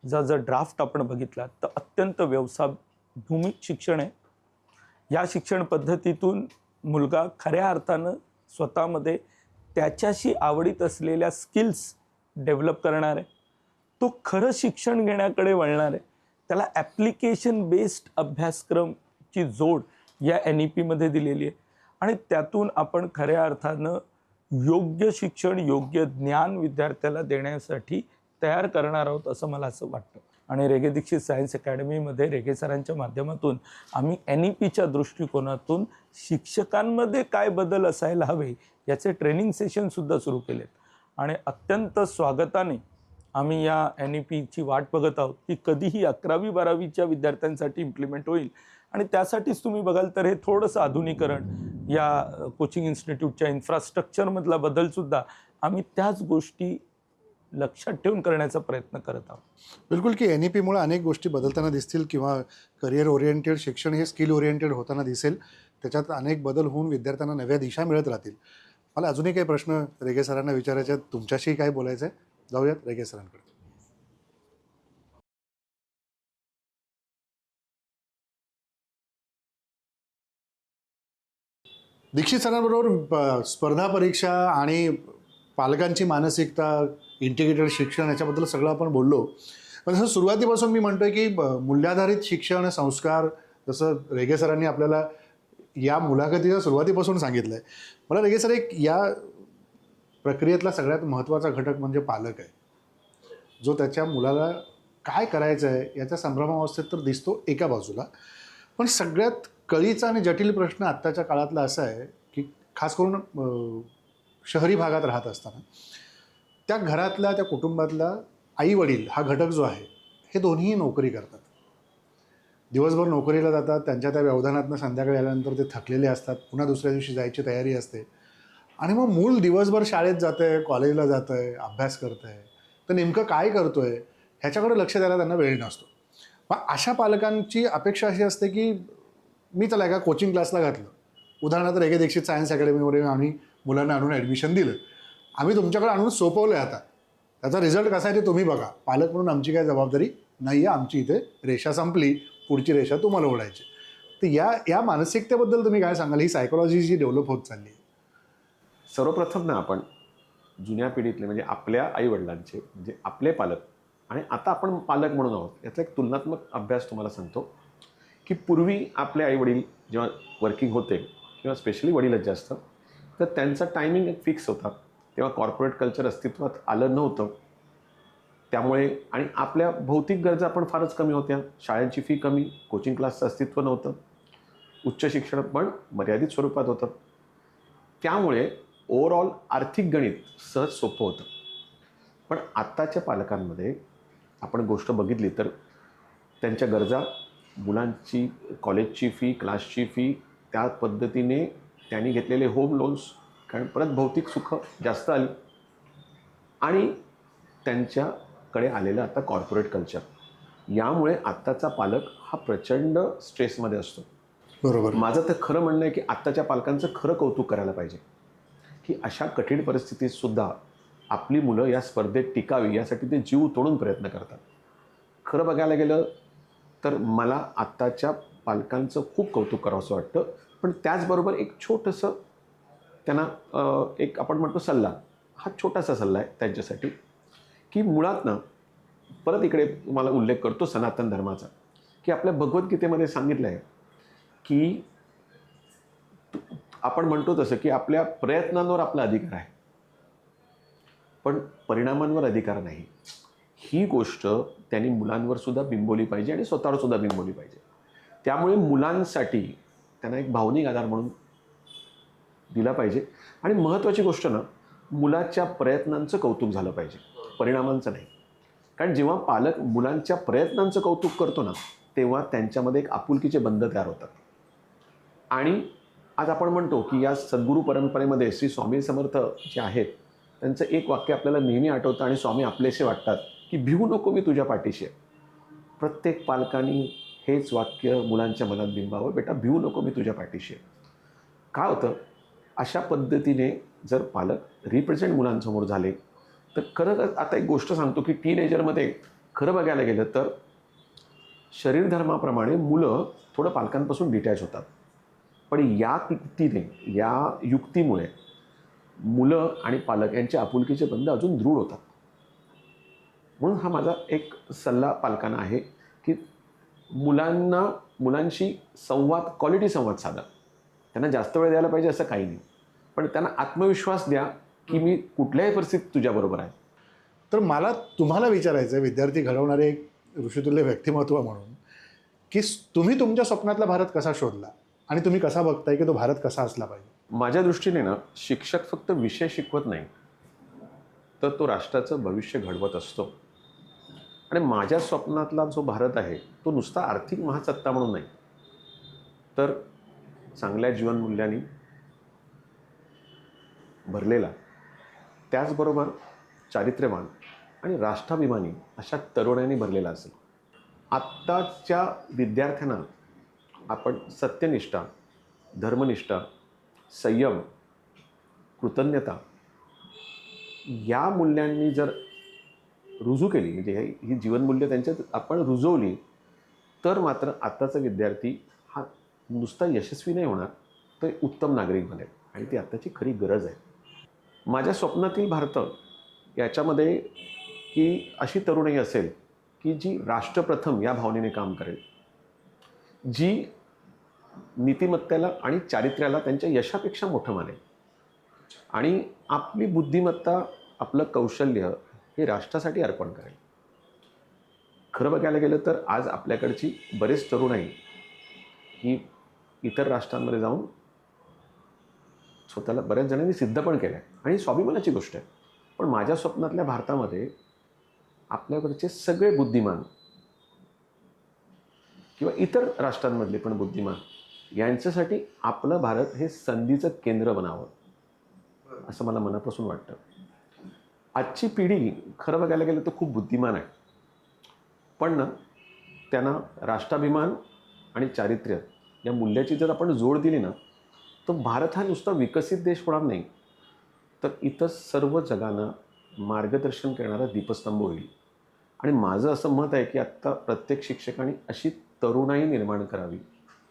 चा ड्राफ्ट आपण बघितला तर अत्यंत व्यवसायभिमुख शिक्षण आहे. या शिक्षण पद्धतीतून मुलगा खऱ्या अर्थानं स्वतःमध्ये त्याच्याशी आवडीत असलेल्या स्किल्स डेव्हलप करणार आहे. तो खरं शिक्षण घेण्याकडे वळणार आहे. त्याला ॲप्लिकेशन बेस्ड अभ्यासक्रमची जोड या NEP मध्ये दिलेली आहे आणि त्यातून आपण खऱ्या अर्थानं योग्य शिक्षण, योग्य ज्ञान विद्यार्थ्याला देण्यासाठी तयार करणार आहोत असं मला असं वाटतं. आणि रेगे दीक्षित सायन्स अकॅडमीमध्ये रेगे सरांच्या माध्यमातून आम्ही NEPच्या दृष्टिकोनातून शिक्षकांमध्ये काय बदल असायला हवे याचे ट्रेनिंग सेशनसुद्धा सुरू केलेत. आणि अत्यंत स्वागताने आम्ही या NEPची वाट बघत आहोत की कधीही 11वी-12वीच्या विद्यार्थ्यांसाठी इम्प्लिमेंट होईल. आणि त्यासाठीच तुम्ही बघाल तर हे थोडंसं आधुनिकरण या कोचिंग इन्स्टिट्यूटच्या इन्फ्रास्ट्रक्चरमधला बदलसुद्धा आम्ही त्याच गोष्टी लक्षात ठेवून करण्याचा प्रयत्न करत आहोत. बिलकुल की NEPमुळे अनेक गोष्टी बदलताना दिसतील किंवा करिअर ओरिएंटेड शिक्षण हे स्किल ओरिएंटेड होताना दिसेल. त्याच्यात अनेक बदल होऊन विद्यार्थ्यांना नव्या दिशा मिळत राहतील. मला अजूनही काही प्रश्न रेगे सरांना विचारायचे आहेत. तुमच्याशी काय बोलायचं आहे? जाऊयात रेगे सरांकडे. दीक्षित सरांबरोबर स्पर्धा परीक्षा आणि पालकांची मानसिकता, इंटिग्रेटेड शिक्षण याच्याबद्दल सगळं आपण बोललो. पण जसं सुरुवातीपासून मी म्हणतोय की मूल्याधारित शिक्षण, संस्कार, जसं रेगे सरांनी आपल्याला या मुलाखतीच्या सुरुवातीपासून सांगितलं आहे. मला रेगे सर एक या प्रक्रियेतला सगळ्यात महत्त्वाचा घटक म्हणजे पालक आहे, जो त्याच्या मुलाला काय करायचं आहे याच्या संभ्रमावस्थेत तर दिसतो एका बाजूला. पण सगळ्यात कळीचा आणि जटिल प्रश्न आत्ताच्या काळातला असा आहे की खास करून शहरी भागात राहत असताना त्या घरातल्या, त्या कुटुंबातला आई वडील हा घटक जो आहे हे दोन्हीही नोकरी करतात. दिवसभर नोकरीला जातात. त्यांच्या त्या व्यवधानातनं संध्याकाळी आल्यानंतर ते थकलेले असतात. पुन्हा दुसऱ्या दिवशी जायची तयारी असते. आणि मग मूल दिवसभर शाळेत जातं आहे, कॉलेजला जातं आहे, अभ्यास करतं आहे, तर नेमकं काय करतो आहे ह्याच्याकडे लक्ष द्यायला त्यांना वेळ नसतो. मग अशा पालकांची अपेक्षा अशी असते की मी त्याला एका कोचिंग क्लासला घातलं. उदाहरणार्थ रेगे दीक्षित सायन्स अकॅडमीमध्ये आम्ही मुलांना आणून ॲडमिशन दिलं. आम्ही तुमच्याकडे आणून सोपवलं आहे. आता त्याचा रिझल्ट कसा आहे ते तुम्ही बघा. पालक म्हणून आमची काय जबाबदारी नाही आहे. आमची इथे रेषा संपली, पुढची रेषा तुम्हाला ओढायची. तर या मानसिकतेबद्दल तुम्ही काय सांगाल? ही सायकोलॉजी जी डेव्हलप होत चालली आहे. सर्वप्रथम ना आपण जुन्या पिढीतले म्हणजे आपल्या आईवडिलांचे म्हणजे आपले पालक आणि आता आपण पालक म्हणून आहोत यातला एक तुलनात्मक अभ्यास तुम्हाला सांगतो की पूर्वी आपले आईवडील जेव्हा वर्किंग होते किंवा स्पेशली वडीलच जास्त, तर त्यांचा टायमिंग एक फिक्स होता. तेव्हा कॉर्पोरेट कल्चर अस्तित्वात आलं नव्हतं. त्यामुळे आणि आपल्या भौतिक गरजा पण फारच कमी होत्या. शाळांची फी कमी, कोचिंग क्लासचं अस्तित्व नव्हतं, उच्च शिक्षण पण मर्यादित स्वरूपात होतं. त्यामुळे ओव्हरऑल आर्थिक गणित सहज सोपं होतं. पण आत्ताच्या पालकांमध्ये आपण गोष्ट बघितली तर त्यांच्या गरजा, मुलांची कॉलेजची फी, क्लासची फी, त्या पद्धतीने त्यांनी घेतलेले होम लोन्स, कारण परत भौतिक सुख जास्त आली आणि त्यांच्याकडे आलेलं आता कॉर्पोरेट कल्चर, यामुळे आत्ताचा पालक हा प्रचंड स्ट्रेसमध्ये असतो. बरोबर. माझं तर खरं म्हणणं आहे की आत्ताच्या पालकांचं खरं कौतुक करायला पाहिजे की अशा कठीण परिस्थितीतसुद्धा आपली मुलं या स्पर्धेत टिकावी यासाठी ते जीव तोडून प्रयत्न करतात. खरं बघायला गेलं तर मला आत्ताच्या पालकांचं खूप कौतुक करावंसं वाटतं. पण त्याचबरोबर एक छोटंसं त्यांना एक आपण म्हणतो सल्ला, हा छोटासा सल्ला आहे त्यांच्यासाठी की मुळात ना परत इकडे तुम्हाला उल्लेख करतो सनातन धर्माचा की आपल्या भगवद्गीतेमध्ये सांगितलं आहे की आपण म्हणतो तसं की आपल्या प्रयत्नांवर आपला अधिकार आहे पण परिणामांवर अधिकार नाही. ही गोष्ट त्यांनी मुलांवर सुद्धा बिंबवली पाहिजे आणि स्वतःवर सुद्धा बिंबवली पाहिजे. त्यामुळे मुलांसाठी त्यांना एक भावनिक आधार म्हणून दिला पाहिजे. आणि महत्त्वाची गोष्ट ना, मुलाच्या प्रयत्नांचं कौतुक झालं पाहिजे, परिणामांचं नाही. कारण जेव्हा पालक मुलांच्या प्रयत्नांचं कौतुक करतो ना, तेव्हा त्यांच्यामध्ये एक आपुलकीचे बंध तयार होतात आणि आज आपण म्हणतो की या सद्गुरू परंपरेमध्ये श्री स्वामी समर्थ जे आहेत त्यांचं एक वाक्य आपल्याला नेहमी आठवतं आणि स्वामी आपलेसे वाटतात की भिवू नको मी तुझ्या पाठीशी आहे. प्रत्येक पालकांनी हेच वाक्य मुलांच्या मनात बिंबावं, बेटा भिवू नको मी तुझ्या पाठीशी आहे. काय होतं, अशा पद्धतीने जर पालक रिप्रेझेंट मुलांसमोर झाले तर खरं आता एक गोष्ट सांगतो की टीनेजरमध्ये खरं बघायला गेलं तर शरीर धर्माप्रमाणे मुलं थोडं पालकांपासून डिटॅच होतात. पण या युक्तीने, या युक्तीमुळे मुलं आणि पालक यांचे आपुलकीचे बंध अजून दृढ होतात. म्हणून हा माझा एक सल्ला पालकांना आहे की मुलांशी क्वालिटी संवाद साधा. त्यांना जास्त वेळ द्यायला पाहिजे असं काही नाही, पण त्यांना आत्मविश्वास द्या की मी कुठल्याही परिस्थितीत तुझ्याबरोबर आहे. तर मला तुम्हाला विचारायचं आहे, विद्यार्थी घडवणारे एक ऋषितुल्य व्यक्तिमत्व म्हणून, की तुम्ही तुमच्या स्वप्नातला भारत कसा शोधला आणि तुम्ही कसा बघताय की तो भारत कसा असला पाहिजे? माझ्या दृष्टीने ना, शिक्षक फक्त विषय शिकवत नाही तर तो राष्ट्राचं भविष्य घडवत असतो. आणि माझ्या स्वप्नातला जो भारत आहे तो नुसता आर्थिक महासत्ता म्हणून नाही, तर चांगल्या जीवनमूल्यांनी भरलेला, त्याचबरोबर चारित्र्यवान आणि राष्ट्राभिमानी अशा तरुणांनी भरलेला असेल. आत्ताच्या विद्यार्थ्यांना आपण सत्यनिष्ठा, धर्मनिष्ठा, संयम, कृतज्ञता या मूल्यांनी जर रुजू केली, म्हणजे ही जीवनमूल्य त्यांच्यात आपण रुजवली, तर मात्र आत्ताचा विद्यार्थी हा नुसता यशस्वी नाही होणार, तर उत्तम नागरिक बनेल. आणि ती आत्ताची खरी गरज आहे. माझ्या स्वप्नातील भारत याच्यामध्ये की अशी तरुणी असेल की जी राष्ट्रप्रथम या भावनेने काम करेल, जी नीतिमत्तेला आणि चारित्र्याला त्यांच्या यशापेक्षा मोठं मानेल आणि आपली बुद्धिमत्ता, आपलं कौशल्य हे राष्ट्रासाठी अर्पण करेल. खरं बघायला गेलं तर आज आपल्याकडची बरेच तरुणाई ही इतर राष्ट्रांमध्ये जाऊन स्वतःला बऱ्याच जणांनी सिद्ध पण केलं आहे आणि स्वाभिमानाची गोष्ट आहे. पण माझ्या स्वप्नातल्या भारतामध्ये आपल्याकडचे सगळे बुद्धिमान किंवा इतर राष्ट्रांमधले पण बुद्धिमान यांच्यासाठी आपलं भारत हे संधीचं केंद्र बनावं असं मला मनापासून वाटतं. आजची पिढी खरं बघायला गेलं तर खूप बुद्धिमान आहे, पण ना त्यांना राष्ट्राभिमान आणि चारित्र्य या मूल्याची जर आपण जोड दिली ना, तर भारत हा नुसता विकसित देश होणार नाही, तर इतर सर्व जगांना मार्गदर्शन करणारा दीपस्तंभ होईल. आणि माझं असं मत आहे की आत्ता प्रत्येक शिक्षकाने अशी तरुणाई निर्माण करावी,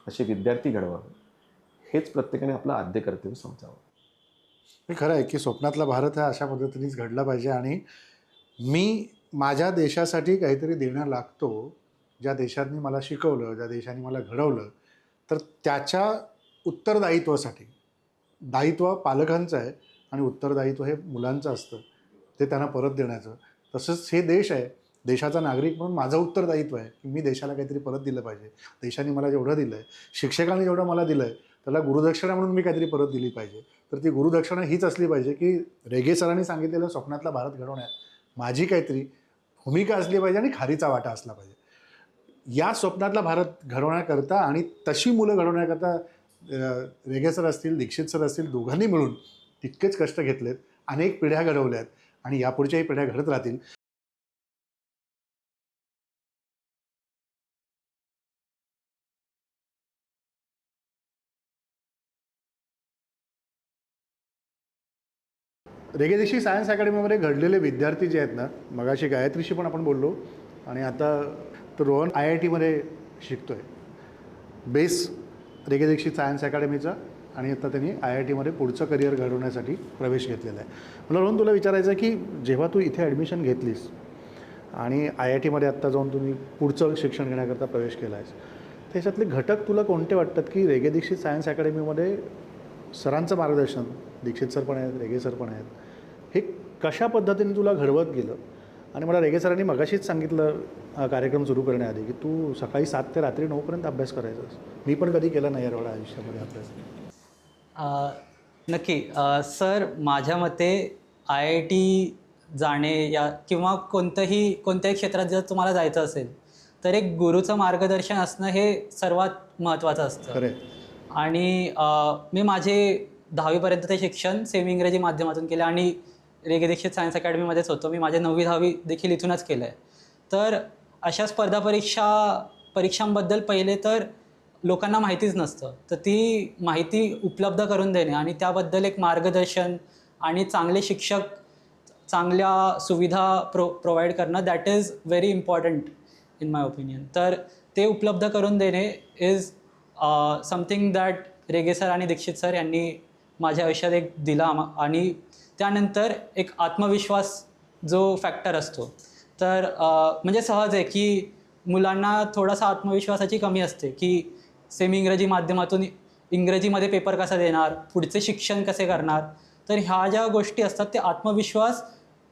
असे विद्यार्थी घडवावे, हेच प्रत्येकाने आपलं आद्य कर्तव्य समजावं. हे खरं आहे की स्वप्नातला भारत हा अशा पद्धतीनेच घडला पाहिजे आणि मी माझ्या देशासाठी काहीतरी देणं लागतो. ज्या देशांनी मला शिकवलं, ज्या देशांनी मला घडवलं, तर त्याच्या उत्तरदायित्वासाठी, दायित्व पालकांचं आहे आणि उत्तरदायित्व हे मुलांचं असतं, ते त्यांना परत देण्याचं. तसंच हे देश आहे, देशाचा नागरिक म्हणून माझं उत्तरदायित्व आहे की मी देशाला काहीतरी परत दिलं पाहिजे. देशाने मला जेवढं दिलं आहे, शिक्षकांनी जेवढं मला दिलं आहे, त्याला गुरुदक्षिणा म्हणून मी काहीतरी परत दिली पाहिजे. तर ती गुरुदक्षिणा हीच असली पाहिजे की रेगे सरांनी सांगितलेलं स्वप्नातला भारत घडवण्यात माझी काहीतरी भूमिका असली पाहिजे आणि खारीचा वाटा असला पाहिजे. या स्वप्नातला भारत घडवण्याकरता आणि तशी मुलं घडवण्याकरता रेगे सर असतील, दीक्षित सर असतील, दोघांनी मिळून तितकेच कष्ट घेतलेत, अनेक पिढ्या घडवल्यात आणि यापुढच्याही पिढ्या घडत राहतील. रेगे दीक्षित सायन्स अकॅडमीमध्ये घडलेले विद्यार्थी जे आहेत ना, मगाशी गायत्रीशी पण आपण बोललो आणि आता तो रोहन IITमध्ये शिकतो आहे, बेस रेगे दीक्षित सायन्स अकॅडमीचा, आणि आता त्यांनी IITमध्ये पुढचं करिअर घडवण्यासाठी प्रवेश घेतलेला आहे. मला रोहन तुला विचारायचं आहे की जेव्हा तू इथे ॲडमिशन घेतलीस आणि IITमध्ये आत्ता जाऊन तुम्ही पुढचं शिक्षण घेण्याकरता प्रवेश केला आहेस, त्याच्यातले घटक तुला कोणते वाटतात की रेगे दीक्षित सायन्स अकॅडमीमध्ये सरांचं मार्गदर्शन, दीक्षित सर पण आहेत, रेगे सर पण आहेत, हे कशा पद्धतीने तुला घडवत गेलं? आणि मला रेगे सरांनी मगाशीच सांगितलं कार्यक्रम सुरू करण्याआधी की तू सकाळी 7 ते रात्री 9पर्यंत अभ्यास करायचास. मी पण कधी केला नाही एवढा आयुष्यामध्ये अभ्यास. नक्की. सर, माझ्या मते IIT जाणे या किंवा कोणत्याही क्षेत्रात जर तुम्हाला जायचं असेल तर एक गुरुचं मार्गदर्शन असणं हे सर्वात महत्त्वाचं असतं. खरं. आणि मी माझे 10वीपर्यंत शिक्षण सेमी इंग्रजी माध्यमातून केलं आणि रेगे दीक्षित सायन्स अकॅडमीमध्येच होतो. मी माझे 9वी-10वी देखील इथूनच केलं आहे. तर अशा स्पर्धा परीक्षांबद्दल पहिले तर लोकांना माहितीच नसतं. तर ती माहिती उपलब्ध करून देणे आणि त्याबद्दल एक मार्गदर्शन आणि चांगले शिक्षक, चांगल्या सुविधा प्रोव्हाइड करणं, that is very important in my opinion. तर ते उपलब्ध करून देणे is something that Rege sir आणि दीक्षित सर यांनी माझ्या आयुष्यात एक दिला. आणि त्यानंतर एक आत्मविश्वास जो फॅक्टर असतो, तर म्हणजे सहज आहे की मुलांना थोडासा आत्मविश्वासाची कमी असते की सेमी इंग्रजी माध्यमातून इंग्रजीमध्ये पेपर कसा देणार, पुढचे शिक्षण कसे करणार. तर ह्या ज्या गोष्टी असतात ते आत्मविश्वास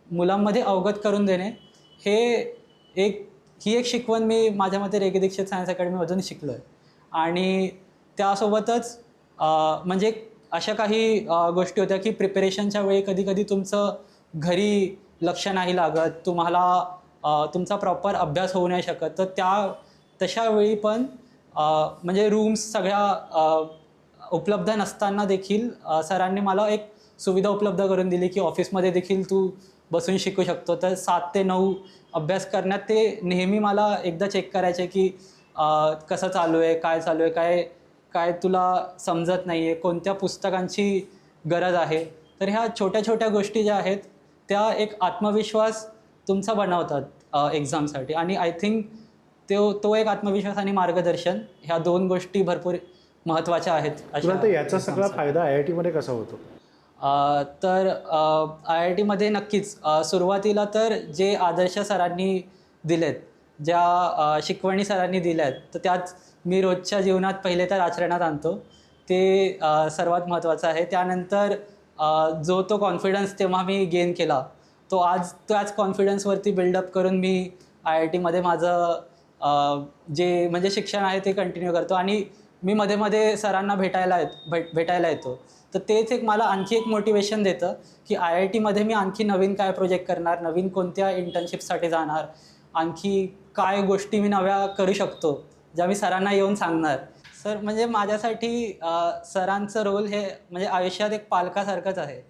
मुलांमध्ये अवगत करून देणे ही एक शिकवण मी माझ्या मते रेगे दीक्षित सायन्स अकॅडमीमधून शिकलो आहे. आणि त्यासोबतच म्हणजे अशा काही गोष्टी होत्या की प्रिपरेशनच्या वेळी कधी तुमचं घरी लक्ष नाही लागत, तुम्हाला तुमचा प्रॉपर अभ्यास होऊ नाही शकत. तर तशा वेळी पण म्हणजे रूम्स सगळ्या उपलब्ध नसताना देखील सरांनी मला एक सुविधा उपलब्ध करून दिली की ऑफिसमध्ये देखील तू बसून शिकू शकतो. तर 7 ते 9 अभ्यास करण्यात ते नेहमी मला एकदा चेक करायचे की कसं चालू आहे, काय चालू आहे, काय तुला समजत नाही आहे, कोणत्या पुस्तकांची गरज आहे. तर ह्या छोट्या छोट्या गोष्टी ज्या आहेत त्या एक आत्मविश्वास तुमचा बनवतात एक्झामसाठी. आणि आय थिंक तो एक आत्मविश्वास आणि मार्गदर्शन ह्या 2 गोष्टी भरपूर महत्त्वाच्या आहेत. तुला तर याचा सगळा फायदा IIT मध्ये कसा होतो? तर IIT मध्ये नक्कीच सुरुवातीला तर जे आदर्श सरांनी दिलेत, ज्या शिकवणी सरांनी दिल्यात, तर त्यात मी रोजच्या जीवनात पहिले तर आचरणात आणतो. ते सर्वात महत्त्वाचं आहे. त्यानंतर तो कॉन्फिडन्स तेव्हा मी गेन केला, त्याच कॉन्फिडन्सवरती बिल्डअप करून मी IIT मध्ये माझं जे म्हणजे शिक्षण आहे ते कंटिन्यू करतो. आणि मी मध्ये सरांना भेटायला येतो. तर तेच एक मला आणखी एक मोटिवेशन देतं की IIT मध्ये मी आणखी नवीन काय प्रोजेक्ट करणार, नवीन कोणत्या इंटर्नशिपसाठी जाणार, आणखी काय गोष्टी मी नव्या करू शकतो ज्या मी सरांना येऊन सांगणार. सर म्हणजे माझ्यासाठी सरांचं रोल हे म्हणजे आयुष्यात एक पालकासारखंच आहे.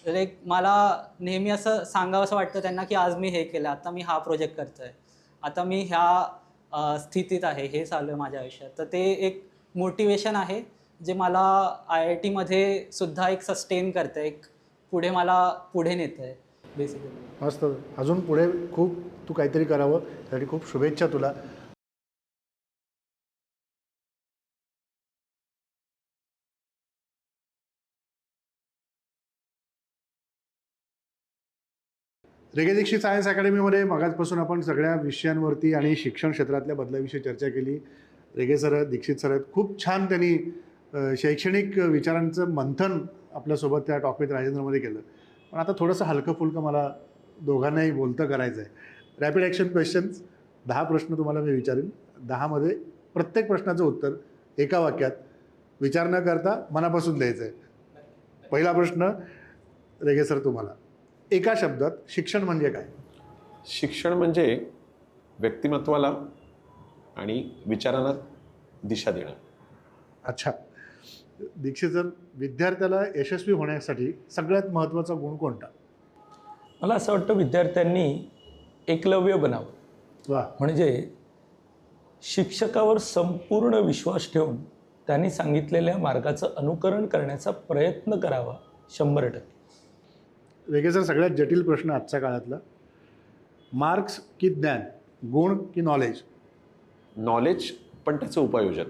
तर एक मला नेहमी असं सांगावंसं वाटतं त्यांना की आज मी हे केलं, आता मी हा प्रोजेक्ट करतो आहे, आता मी ह्या स्थितीत आहे, हे चालू आहे माझ्या आयुष्यात. तर ते एक मोटिवेशन आहे जे मला IIT मध्ये सुद्धा एक सस्टेन करतं, एक पुढे नेतं आहे बेसिकली. मस्त. अजून पुढे खूप तू काहीतरी करावं, त्यासाठी खूप शुभेच्छा तुला. रेगे दीक्षित सायन्स अकॅडमीमध्ये मगाचपासून आपण सगळ्या विषयांवरती आणि शिक्षण क्षेत्रातल्या बदलाविषयी चर्चा केली. रेगे सर, दीक्षित सर आहेत, खूप छान त्यांनी शैक्षणिक विचारांचं मंथन आपल्यासोबत त्या टॉक विथ राजेंद्रमध्ये केलं. पण आता थोडंसं हलकं फुलकं मला दोघांनाही बोलतं करायचं आहे. रॅपिड ॲक्शन क्वेश्चन्स, 10 प्रश्न तुम्हाला मी विचारेन. 10मध्ये प्रत्येक प्रश्नाचं उत्तर एका वाक्यात विचार न करता मनापासून द्यायचं आहे. पहिला प्रश्न रेगे सर तुम्हाला, एका शब्दात शिक्षण म्हणजे काय? शिक्षण म्हणजे व्यक्तिमत्वाला आणि विचारांना दिशा देणं. अच्छा. दीक्षित सर, विद्यार्थ्याला यशस्वी होण्यासाठी सगळ्यात महत्त्वाचा गुण कोणता? मला असं वाटतं विद्यार्थ्यांनी एकलव्य बनावं. वा. म्हणजे शिक्षकावर संपूर्ण विश्वास ठेवून त्यांनी सांगितलेल्या मार्गाचं अनुकरण करण्याचा प्रयत्न करावा 100%. वेगळे सर, सगळ्यात जटिल प्रश्न आजच्या काळातला, मार्क्स की ज्ञान, गुण की नॉलेज? नॉलेज पण त्याचं उपयोजन.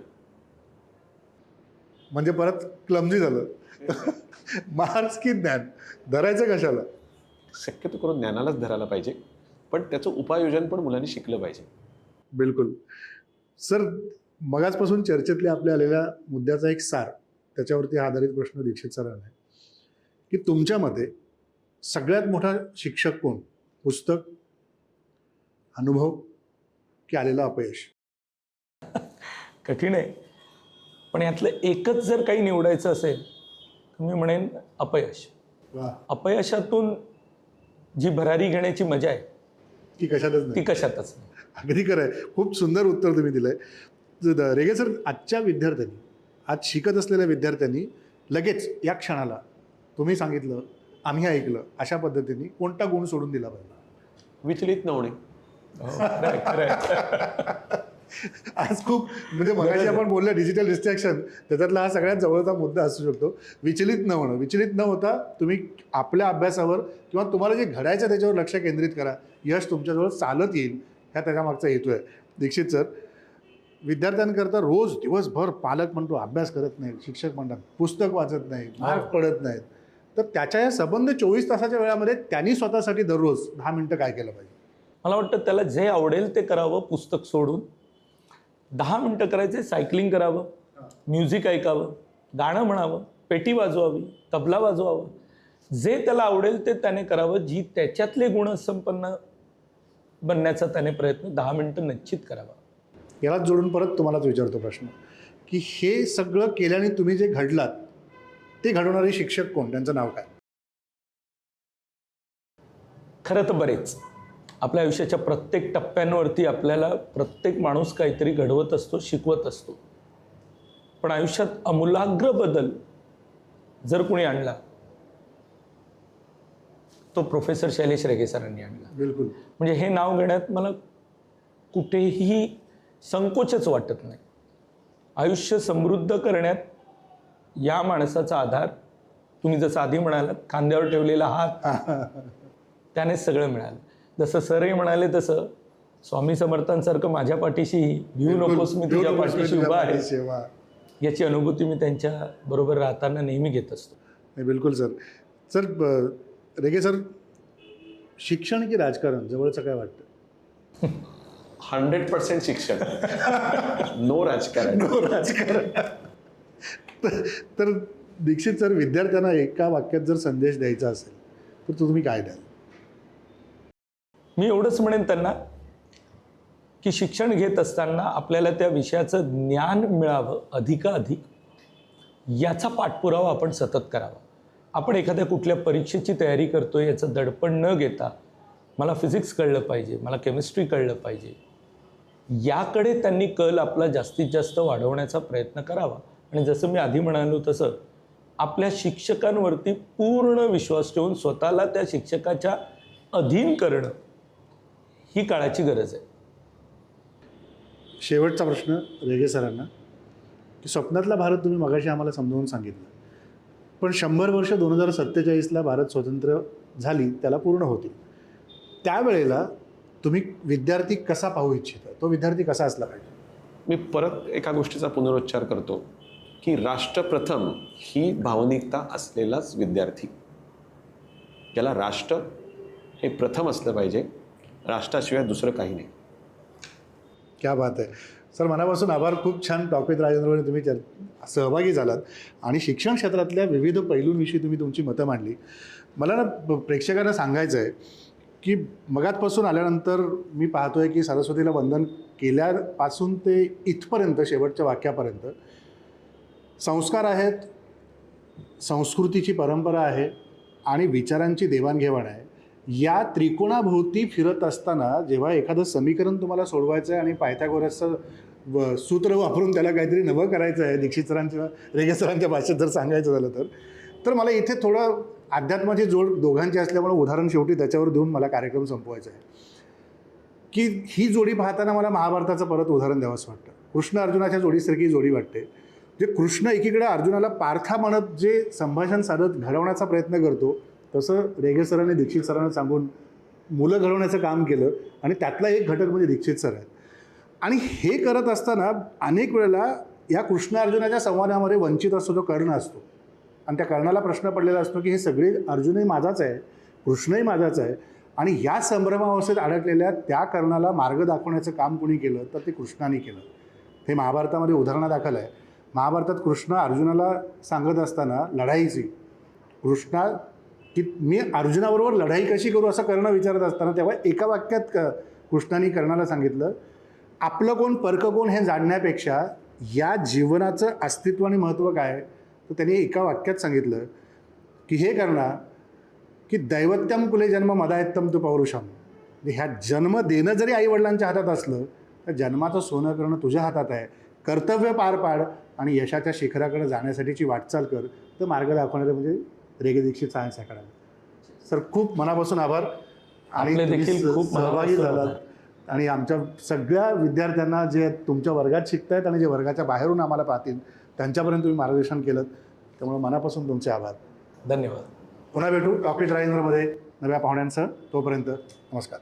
म्हणजे परत क्लमजी झालं. मार्क्स की ज्ञान, धरायचं कशाला? शक्यतो करून ज्ञानालाच धरायला पाहिजे, पण त्याचं उपायोजन पण मुलांनी शिकलं पाहिजे. बिलकुल. सर, मगाचपासून चर्चेतल्या आपल्या आलेल्या मुद्द्याचा एक सार, त्याच्यावरती आधारित प्रश्न दीक्षित सरांना आहे की तुमच्या मते सगळ्यात मोठा शिक्षक कोण? पुस्तक, अनुभव की आलेलं अपयश? कठीण आहे, पण यातलं एकच जर काही निवडायचं असेल तर मी म्हणेन अपयश. वा. अपयशातून जी भरारी घेण्याची मजा आहे की कशातच ती नाही. कशातच नाही. अगदी खरं आहे. खूप सुंदर उत्तर तुम्ही दिलं आहे. रेगे सर, आजच्या विद्यार्थ्यांनी आज शिकत असलेल्या विद्यार्थ्यांनी लगेच या क्षणाला तुम्ही सांगितलं आम्ही ऐकलं अशा पद्धतीने कोणता गुण सोडून दिला पाहिजे? विचलित न होणे. खरंय, खरंय. आज खूप म्हणजे मगाशी आपण बोललं डिजिटल डिस्ट्रॅक्शन, त्याच्यातला हा सगळ्यात जवळचा मुद्दा असू शकतो. विचलित न होणं. विचलित न होता तुम्ही आपल्या अभ्यासावर किंवा तुम्हाला जे घडायचं त्याच्यावर लक्ष केंद्रित करा. यश तुमच्याजवळ चालत येईल, ह्या त्याच्यामागचा हेतू आहे. दीक्षित सर, विद्यार्थ्यांकरता रोज दिवसभर पालक म्हणतो अभ्यास करत नाहीत, शिक्षक म्हणतात पुस्तक वाचत नाहीत, मार्क पडत नाहीत, तर त्याच्या या संबंध 24 तासाच्या वेळामध्ये त्यांनी स्वतःसाठी दररोज 10 मिनिटं काय केलं पाहिजे? मला वाटतं त्याला जे आवडेल ते करावं. पुस्तक सोडून 10 मिनिटं करायचे, सायकलिंग करावं, म्युझिक ऐकावं, गाणं म्हणावं, पेटी वाजवावी, तबला वाजवावं. जे त्याला आवडेल ते त्याने करावं. जी त्याच्यातले गुणसंपन्न बनण्याचा त्याने प्रयत्न 10 मिनिटं निश्चित करावा. यालाच जोडून परत तुम्हालाच विचारतो प्रश्न, की हे सगळं केल्याने तुम्ही जे घडलात ते घडवणारे शिक्षक कोण, त्यांचं नाव काय? खरं तर बरेच. आपल्या आयुष्याच्या प्रत्येक टप्प्यांवरती आपल्याला प्रत्येक माणूस काहीतरी घडवत असतो, शिकवत असतो. पण आयुष्यात आमूलाग्र बदल जर कोणी आणला तो प्रोफेसर शैलेश रेगे सरांनी आणला. बिलकुल. म्हणजे हे नाव घेण्यात मला कुठेही संकोचच वाटत नाही. आयुष्य समृद्ध करण्यात या माणसाचा आधार, तुम्ही जसं आधी म्हणालात खांद्यावर ठेवलेला हात, त्याने सगळं मिळालं. जसं सरही म्हणाले तसं स्वामी समर्थांसारखं माझ्या पाठीशी भिऊ नकोस मी तुझ्या पाठीशी उभा आहे, वा. याची अनुभूती मी त्यांच्या बरोबर राहताना नेहमी घेत असतो. नाही, बिलकुल सर. सर रेगे सर, शिक्षण की राजकारण जवळचं काय वाटतं? 100% शिक्षण. नो राजकारण. राजकारण. तर दीक्षित सर, विद्यार्थ्यांना एका वाक्यात जर संदेश द्यायचा असेल तर तो तुम्ही काय द्याल? मी एवढंच म्हणेन त्यांना की शिक्षण घेत असताना आपल्याला त्या विषयाचं ज्ञान मिळावं अधिकाधिक, याचा पाठपुरावा आपण सतत करावा. आपण एखाद्या कुठल्या परीक्षेची तयारी करतो याचं दडपण न घेता मला फिजिक्स कळलं पाहिजे, मला केमिस्ट्री कळलं पाहिजे, याकडे त्यांनी कल आपला जास्तीत जास्त वाढवण्याचा प्रयत्न करावा. आणि जसं मी आधी म्हणालो तसं आपल्या शिक्षकांवरती पूर्ण विश्वास ठेवून स्वतःला त्या शिक्षकाच्या अधीन करणं ही काळाची गरज आहे. शेवटचा प्रश्न रेगे सरांना, की स्वप्नातला भारत तुम्ही मगाशी आम्हाला समजावून सांगितलं, पण 100 वर्ष 2047ला भारत स्वतंत्र झाली, त्याला पूर्ण होतील, त्यावेळेला तुम्ही विद्यार्थी कसा पाहू इच्छिता? तो विद्यार्थी कसा असला पाहिजे? मी परत एका गोष्टीचा पुनरुच्चार करतो की राष्ट्रप्रथम ही भावनिकता असलेलाच विद्यार्थी, ज्याला राष्ट्र हे प्रथम असलं पाहिजे, राष्ट्राशिवाय दुसरं काही नाही. क्या बात आहे सर, मनापासून आभार. खूप छान टॉक विथ राजेंद्रमध्ये तुम्ही सहभागी झालात आणि शिक्षण क्षेत्रातल्या विविध पैलूंविषयी तुम्ही तुमची मतं मांडली. मला ना प्रेक्षकांना सांगायचं आहे की मगातपासून आल्यानंतर मी पाहतोय की सरस्वतीला वंदन केल्यापासून ते इथपर्यंत शेवटच्या वाक्यापर्यंत संस्कार आहेत, संस्कृतीची परंपरा आहे आणि विचारांची देवाणघेवाण आहे. या त्रिकोणाभोवती फिरत असताना जेव्हा एखादं समीकरण तुम्हाला सोडवायचं आहे आणि पायथागोरसचं सूत्र वापरून त्याला काहीतरी नवं करायचं आहे, दीक्षित सरांच्या रेगे सरांच्या भाषेत जर सांगायचं झालं तर मला इथे थोडं अध्यात्माची जोड दोघांची असल्यामुळे उदाहरण शेवटी त्याच्यावर देऊन मला कार्यक्रम संपवायचा आहे. की ही जोडी पाहताना मला महाभारताचं परत उदाहरण द्यावंसं वाटतं. कृष्ण अर्जुनाच्या जोडीसारखी जोडी वाटते. जे कृष्ण एकीकडे अर्जुनाला पार्था म्हणत जे संभाषण साधत घडवण्याचा प्रयत्न करतो, तसं रेगे सरांनी दीक्षित सरांना सांगून मुलं घडवण्याचं काम केलं आणि त्यातला एक घटक म्हणजे दीक्षित सर आहेत. आणि हे करत असताना अनेक वेळेला या कृष्ण अर्जुनाच्या संवादामध्ये वंचित असतो जो कर्ण असतो आणि त्या कर्णाला प्रश्न पडलेला असतो की हे सगळे अर्जुनही माझाच आहे, कृष्णही माझाच आहे आणि या संभ्रमावस्थेत अडकलेल्या त्या कर्णाला मार्ग दाखवण्याचं काम कोणी केलं तर ते कृष्णाने केलं. हे महाभारतामध्ये उदाहरणादाखल आहे. महाभारतात कृष्ण अर्जुनाला सांगत असताना लढाईची कृष्णा की मी अर्जुनाबरोबर लढाई कशी करू असं कर्ण विचारत असताना तेव्हा एका वाक्यात कृष्णाने कर्णाला सांगितलं, आपलं कोण परक कोण हे जाणण्यापेक्षा या जीवनाचं अस्तित्व आणि महत्त्व काय, तर त्यांनी एका वाक्यात सांगितलं की हे कर्णा की दैवत्यम कुले जन्म मदायत्तम तू पौरुषम. ह्या जन्म देणं जरी आईवडिलांच्या हातात असलं तर जन्माचं सोनं करणं तुझ्या हातात आहे. कर्तव्य पार पाड आणि यशाच्या शिखराकडे जाण्यासाठीची वाटचाल कर. तर मार्ग दाखवणारे म्हणजे रेगे दीक्षित सायन्स अकॅडमी. सर खूप मनापासून आभार. आणि आपले तुम्ही देखील खूप सहभागी मनापासून झालात आभार. आणि आमच्या सगळ्या विद्यार्थ्यांना जे तुमच्या वर्गात शिकतायत आणि जे वर्गाच्या बाहेरून आम्हाला पाहतील त्यांच्यापर्यंत तुम्ही मार्गदर्शन केलं. त्यामुळे मनापासून तुमचे आभार. धन्यवाद. पुन्हा भेटू टॉक विथ राजेंद्रमध्ये नव्या पाहुण्यांसह. तोपर्यंत नमस्कार.